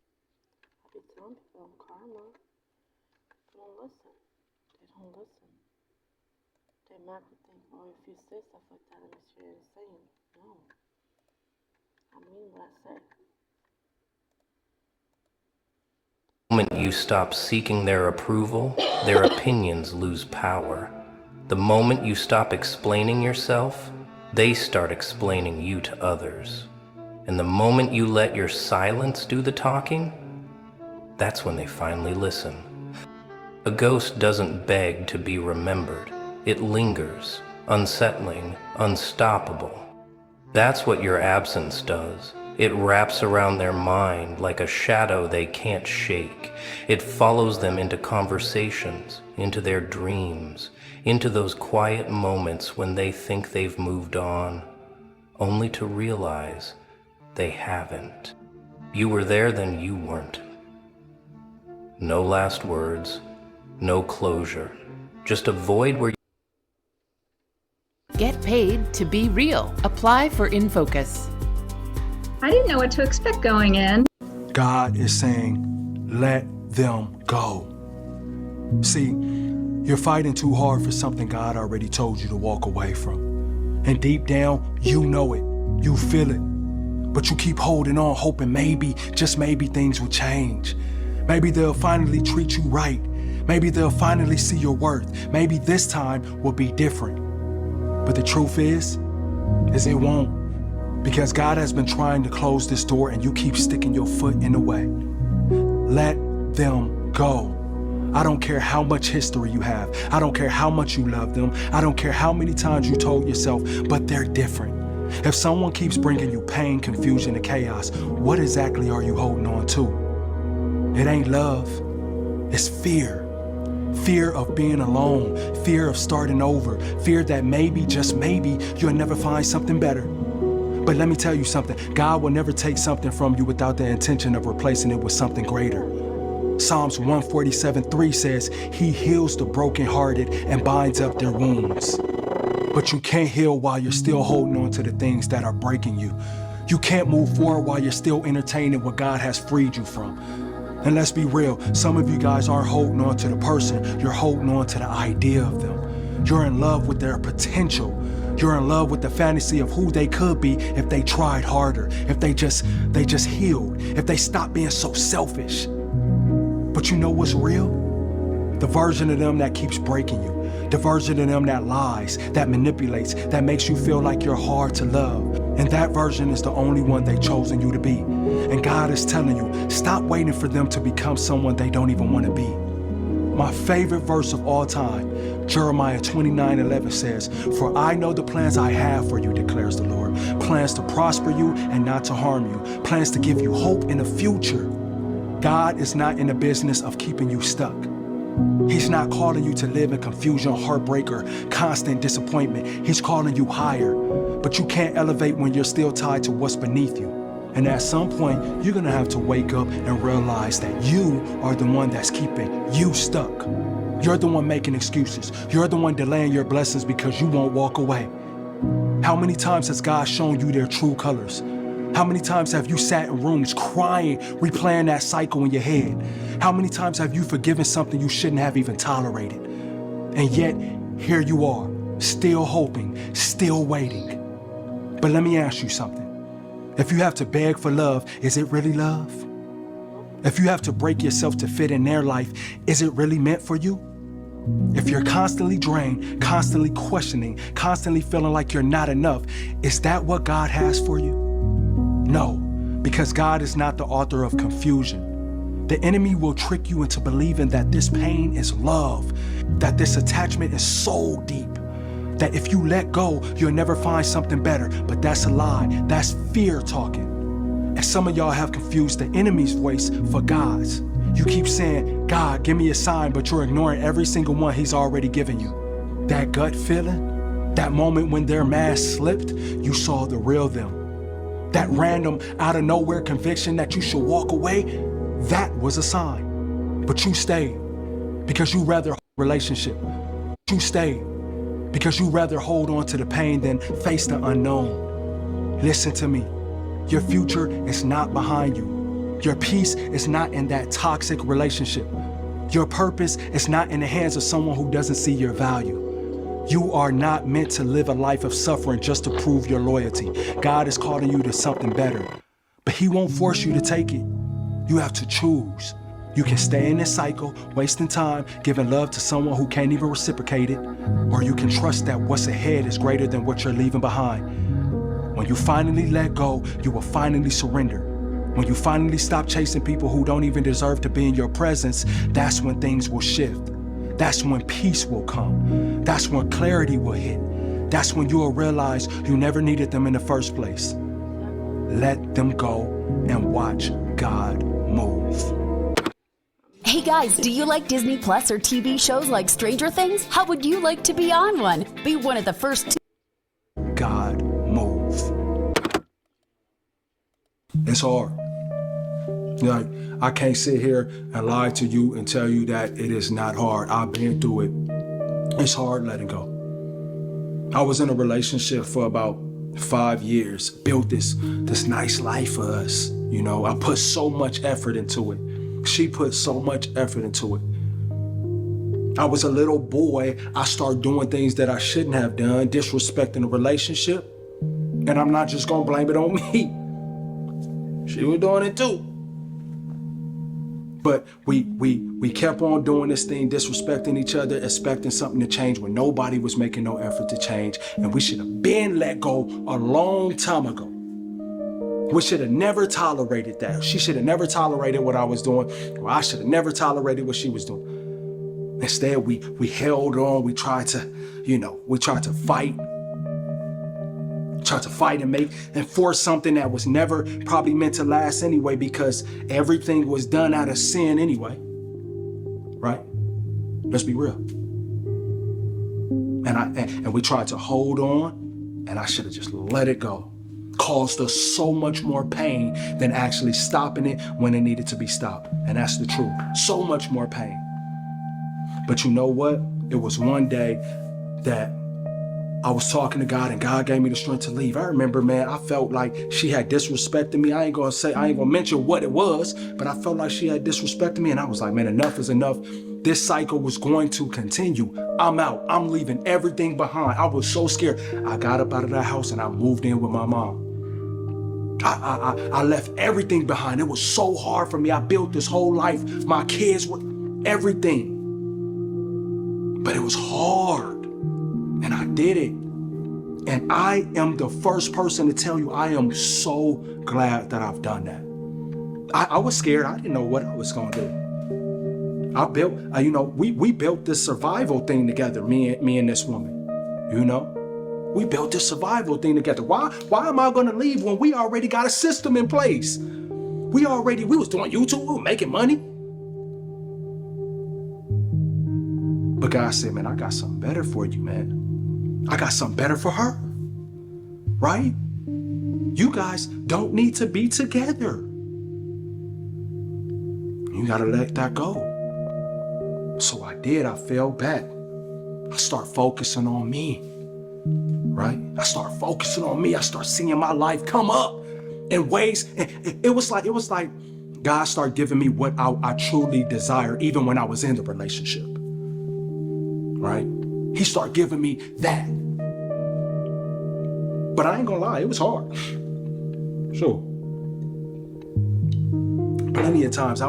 if you say stuff like that, it makes you insane. No. I mean what I said. The moment you stop seeking their approval, their opinions lose power. The moment you stop explaining yourself, they start explaining you to others. And the moment you let your silence do the talking, that's when they finally listen. A ghost doesn't beg to be remembered. It lingers, unsettling, unstoppable. That's what your absence does. It wraps around their mind like a shadow they can't shake. It follows them into conversations, into their dreams, into those quiet moments when they think they've moved on, only to realize they haven't. You were there, then you weren't. No last words, no closure, just a void where Get paid to be real. Apply for InFocus. I didn't know what to expect going in. God is saying, let them go. See, you're fighting too hard for something God already told you to walk away from. And deep down, you know it. You feel it. But you keep holding on, hoping maybe, just maybe things will change. Maybe they'll finally treat you right. Maybe they'll finally see your worth. Maybe this time will be different. But the truth is it won't. Because God has been trying to close this door and you keep sticking your foot in the way. Let them go. I don't care how much history you have. I don't care how much you love them. I don't care how many times you told yourself, but they're different. If someone keeps bringing you pain, confusion, and chaos, what exactly are you holding on to? It ain't love. It's fear. Fear of being alone. Fear of starting over. Fear that maybe, just maybe, you'll never find something better. But let me tell you something. God will never take something from you without the intention of replacing it with something greater. Psalms 147:3 says, He heals the brokenhearted and binds up their wounds. But you can't heal while you're still holding on to the things that are breaking you. You can't move forward while you're still entertaining what God has freed you from. And let's be real, some of you guys aren't holding on to the person, you're holding on to the idea of them. You're in love with their potential. You're in love with the fantasy of who they could be if they tried harder, if they just healed, if they stopped being so selfish. But you know what's real? The version of them that keeps breaking you, the version of them that lies, that manipulates, that makes you feel like you're hard to love. And that version is the only one they've chosen you to be. And God is telling you, stop waiting for them to become someone they don't even want to be. My favorite verse of all time, Jeremiah 29:11 says, "For I know the plans I have for you, declares the Lord, plans to prosper you and not to harm you, plans to give you hope in the future." God is not in the business of keeping you stuck. He's not calling you to live in confusion, heartbreak, or constant disappointment. He's calling you higher. But you can't elevate when you're still tied to what's beneath you. And at some point, you're gonna have to wake up and realize that you are the one that's keeping you stuck. You're the one making excuses. You're the one delaying your blessings because you won't walk away. How many times has God shown you their true colors? How many times have you sat in rooms crying, replaying that cycle in your head? How many times have you forgiven something you shouldn't have even tolerated? And yet, here you are, still hoping, still waiting. But let me ask you something. If you have to beg for love, is it really love? If you have to break yourself to fit in their life, is it really meant for you? If you're constantly drained, constantly questioning, constantly feeling like you're not enough, is that what God has for you? No, because God is not the author of confusion. The enemy will trick you into believing that this pain is love, that this attachment is so deep, that if you let go, you'll never find something better. But that's a lie. That's fear talking. And some of y'all have confused the enemy's voice for God's. You keep saying, "God, give me a sign," but you're ignoring every single one he's already given you. That gut feeling, that moment when their mask slipped, you saw the real them. That random, out of nowhere conviction that you should walk away, that was a sign. But you stayed because you rather relationship. You stayed because you rather hold on to the pain than face the unknown. Listen to me. Your future is not behind you. Your peace is not in that toxic relationship. Your purpose is not in the hands of someone who doesn't see your value. You are not meant to live a life of suffering just to prove your loyalty. God is calling you to something better, but he won't force you to take it. You have to choose. You can stay in this cycle, wasting time, giving love to someone who can't even reciprocate it, or you can trust that what's ahead is greater than what you're leaving behind. When you finally let go, you will finally surrender. When you finally stop chasing people who don't even deserve to be in your presence, that's when things will shift. That's when peace will come. That's when clarity will hit. That's when you will realize you never needed them in the first place. Let them go and watch God move. Hey guys, do you like Disney Plus or TV shows like Stranger Things? How would you like to be on one? Be one of the first two. God move. It's hard. Like, I can't sit here and lie to you and tell you that it is not hard. I've been through it. It's hard letting go. I was in a relationship for about 5 years, built this nice life for us. You know, I put so much effort into it. She put so much effort into it. I was a little boy. I started doing things that I shouldn't have done, disrespecting the relationship. And I'm not just gonna blame it on me. She was doing it too. But we kept on doing this thing, disrespecting each other, expecting something to change when nobody was making no effort to change. And we should have been let go a long time ago. We should have never tolerated that. She should have never tolerated what I was doing, or I should have never tolerated what she was doing. Instead, we held on. We tried to fight. Tried to fight and force something that was never probably meant to last anyway, because everything was done out of sin anyway. Right? Let's be real. And we tried to hold on, and I should have just let it go. Caused us so much more pain than actually stopping it when it needed to be stopped. And that's the truth. So much more pain. But you know what? It was one day that I was talking to God and God gave me the strength to leave. I remember, man, I felt like she had disrespected me. I ain't gonna mention what it was, but I felt like she had disrespected me. And I was like, man, enough is enough. This cycle was going to continue. I'm out. I'm leaving everything behind. I was so scared. I got up out of that house and I moved in with my mom. I left everything behind. It was so hard for me. I built this whole life. My kids were everything. But it was hard. And I did it. And I am the first person to tell you I am so glad that I've done that. I was scared. I didn't know what I was going to do. I built, we built this survival thing together, me and this woman, We built this survival thing together. Why am I going to leave when we already got a system in place? We was doing YouTube, we were making money. But God said, man, I got something better for you, man. I got something better for her, right? You guys don't need to be together. You gotta let that go. So I did, I fell back. I start focusing on me, right? I start focusing on me. I start seeing my life come up in ways. It was like God started giving me what I truly desire, even when I was in the relationship, right? He started giving me that. But I ain't gonna lie, it was hard. Sure. Plenty of times I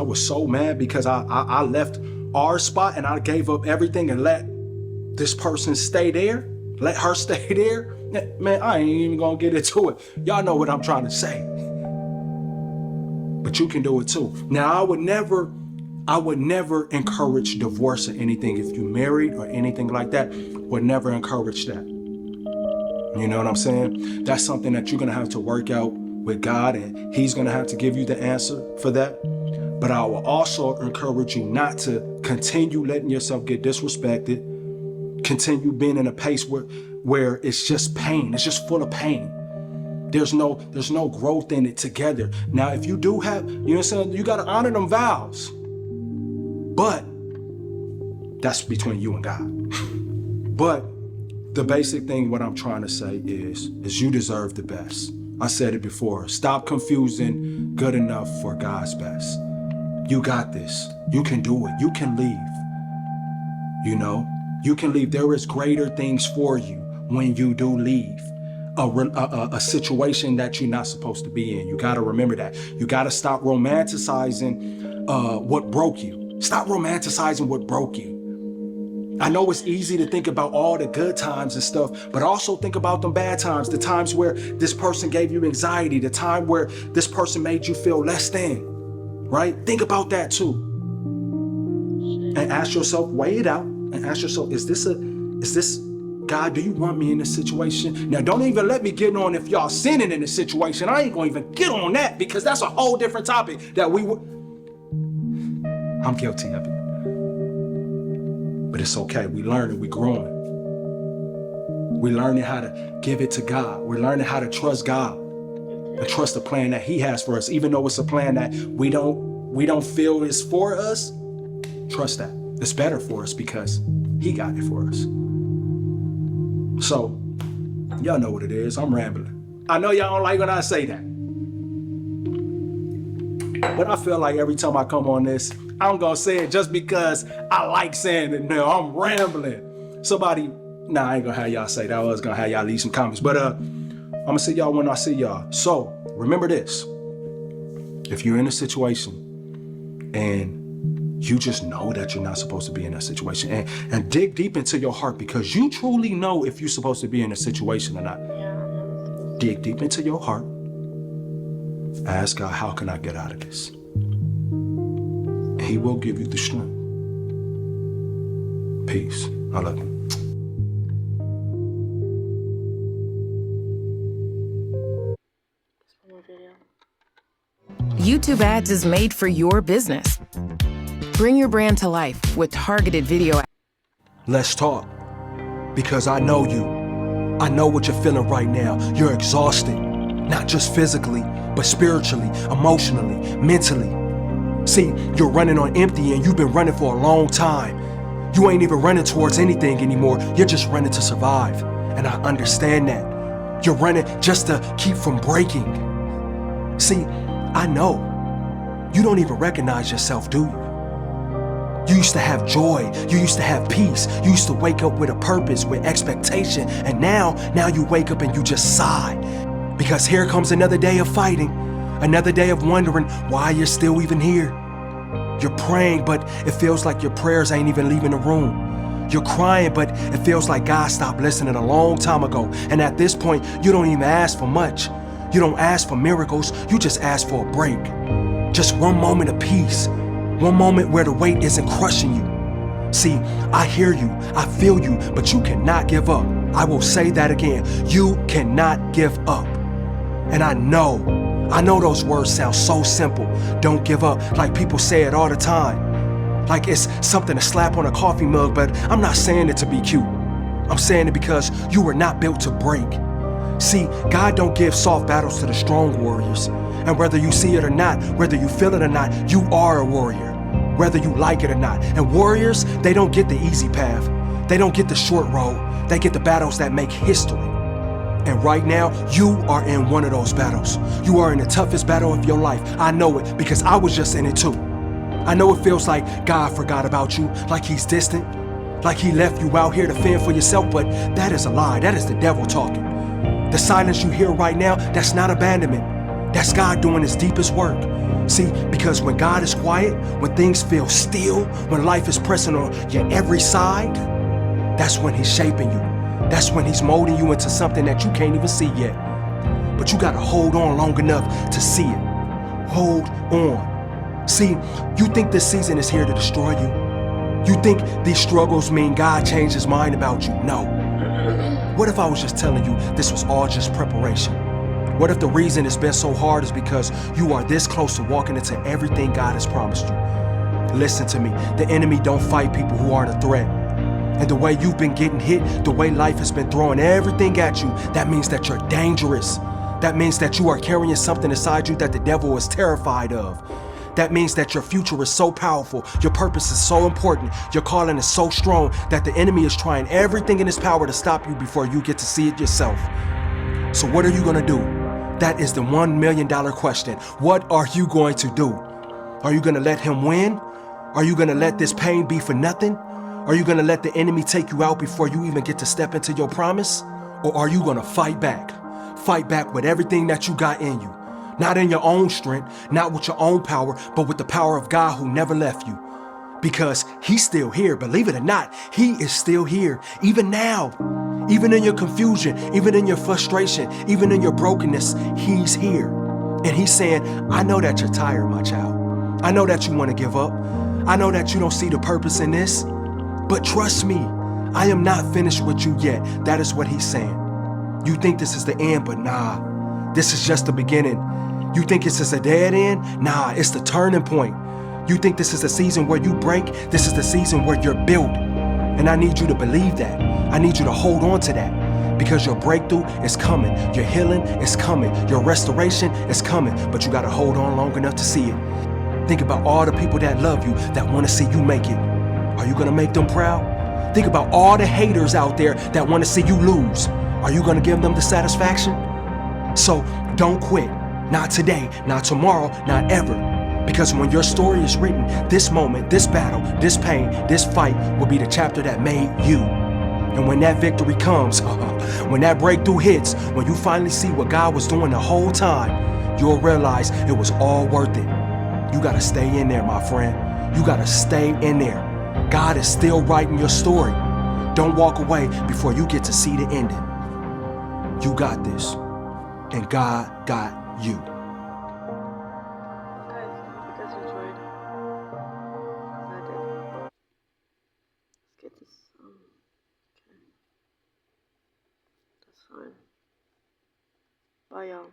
was so mad because I left our spot and I gave up everything and let this person stay there, let her stay there. Man, I ain't even gonna get into it. Y'all know what I'm trying to say. But you can do it too. Now, I would never encourage divorce or anything. If you're married or anything like that, would never encourage that. You know what I'm saying? That's something that you're gonna have to work out with God, and He's gonna have to give you the answer for that. But I will also encourage you not to continue letting yourself get disrespected, continue being in a pace where it's just pain, it's just full of pain. There's no growth in it together. Now, if you do have, you know what I'm saying, you gotta honor them vows. But that's between you and God. But the basic thing, what I'm trying to say is you deserve the best. I said it before. Stop confusing good enough for God's best. You got this. You can do it. You can leave. You can leave. There is greater things for you when you do leave a situation that you're not supposed to be in. You got to remember that. You got to stop romanticizing what broke you. Stop romanticizing what broke you. I know it's easy to think about all the good times and stuff, but also think about them bad times, the times where this person gave you anxiety, the time where this person made you feel less than, right? Think about that too. And ask yourself, weigh it out, and ask yourself, is this God, do you want me in this situation? Now, don't even let me get on if y'all sinning in this situation. I ain't gonna even get on that because that's a whole different topic that I'm guilty of it. But it's okay. We learning, we growing. We're learning how to give it to God. We're learning how to trust God and trust the plan that He has for us. Even though it's a plan that we don't feel is for us, trust that. It's better for us because He got it for us. So, y'all know what it is. I'm rambling. I know y'all don't like when I say that. But I feel like every time I come on this, I'm gonna say it just because I like saying it now. I'm rambling. Somebody, I ain't gonna have y'all say that. I was gonna have y'all leave some comments. But I'm gonna see y'all when I see y'all. So remember this. If you're in a situation and you just know that you're not supposed to be in that situation, and dig deep into your heart because you truly know if you're supposed to be in a situation or not. Dig deep into your heart. Ask God, how can I get out of this? He will give you the strength. Peace. I love you. YouTube ads is made for your business. Bring your brand to life with targeted video ads. Let's talk. Because I know you. I know what you're feeling right now. You're exhausted. Not just physically, but spiritually, emotionally, mentally. See, you're running on empty and you've been running for a long time. You ain't even running towards anything anymore. You're just running to survive. And I understand that. You're running just to keep from breaking. See, I know. You don't even recognize yourself, do you? You used to have joy. You used to have peace. You used to wake up with a purpose, with expectation. And now you wake up and you just sigh. Because here comes another day of fighting. Another day of wondering why you're still even here. You're praying, but it feels like your prayers ain't even leaving the room. You're crying, but it feels like God stopped listening a long time ago. And at this point, you don't even ask for much. You don't ask for miracles. You just ask for a break. Just one moment of peace. One moment where the weight isn't crushing you. See, I hear you, I feel you, but you cannot give up. I will say that again. You cannot give up. And I know those words sound so simple. Don't give up, like people say it all the time. Like it's something to slap on a coffee mug, but I'm not saying it to be cute. I'm saying it because you were not built to break. See, God don't give soft battles to the strong warriors. And whether you see it or not, whether you feel it or not, you are a warrior, whether you like it or not. And warriors, they don't get the easy path. They don't get the short road. They get the battles that make history. And right now, you are in one of those battles. You are in the toughest battle of your life. I know it because I was just in it too. I know it feels like God forgot about you, like he's distant, like he left you out here to fend for yourself, but that is a lie. That is the devil talking. The silence you hear right now, that's not abandonment. That's God doing his deepest work. See, because when God is quiet, when things feel still, when life is pressing on your every side, that's when he's shaping you. That's when he's molding you into something that you can't even see yet. But you gotta hold on long enough to see it. Hold on. See, you think this season is here to destroy you? You think these struggles mean God changed his mind about you? No. What if I was just telling you this was all just preparation? What if the reason it's been so hard is because you are this close to walking into everything God has promised you? Listen to me. The enemy don't fight people who aren't a threat. And the way you've been getting hit, the way life has been throwing everything at you, that means that you're dangerous. That means that you are carrying something inside you that the devil is terrified of. That means that your future is so powerful, your purpose is so important, your calling is so strong that the enemy is trying everything in his power to stop you before you get to see it yourself. So what are you gonna do? That is the $1 million question. What are you going to do? Are you gonna let him win? Are you gonna let this pain be for nothing? Are you gonna let the enemy take you out before you even get to step into your promise? Or are you gonna fight back? Fight back with everything that you got in you. Not in your own strength, not with your own power, but with the power of God who never left you. Because he's still here, believe it or not, he is still here, even now. Even in your confusion, even in your frustration, even in your brokenness, he's here. And he's saying, I know that you're tired, my child. I know that you want to give up. I know that you don't see the purpose in this. But trust me, I am not finished with you yet. That is what he's saying. You think this is the end, but nah, this is just the beginning. You think this is a dead end? Nah, it's the turning point. You think this is the season where you break? This is the season where you're built. And I need you to believe that. I need you to hold on to that. Because your breakthrough is coming. Your healing is coming. Your restoration is coming. But you gotta hold on long enough to see it. Think about all the people that love you, that wanna see you make it. Are you gonna make them proud? Think about all the haters out there that wanna see you lose. Are you gonna give them the satisfaction? So don't quit. Not today, not tomorrow, not ever. Because when your story is written, this moment, this battle, this pain, this fight will be the chapter that made you. And when that victory comes, when that breakthrough hits, when you finally see what God was doing the whole time, you'll realize it was all worth it. You gotta stay in there, my friend. You gotta stay in there. God is still writing your story. Don't walk away before you get to see the ending. You got this. And God got you. Guys, I hope you guys enjoyed. I did. Let's get this. Okay. That's fine. Bye, y'all.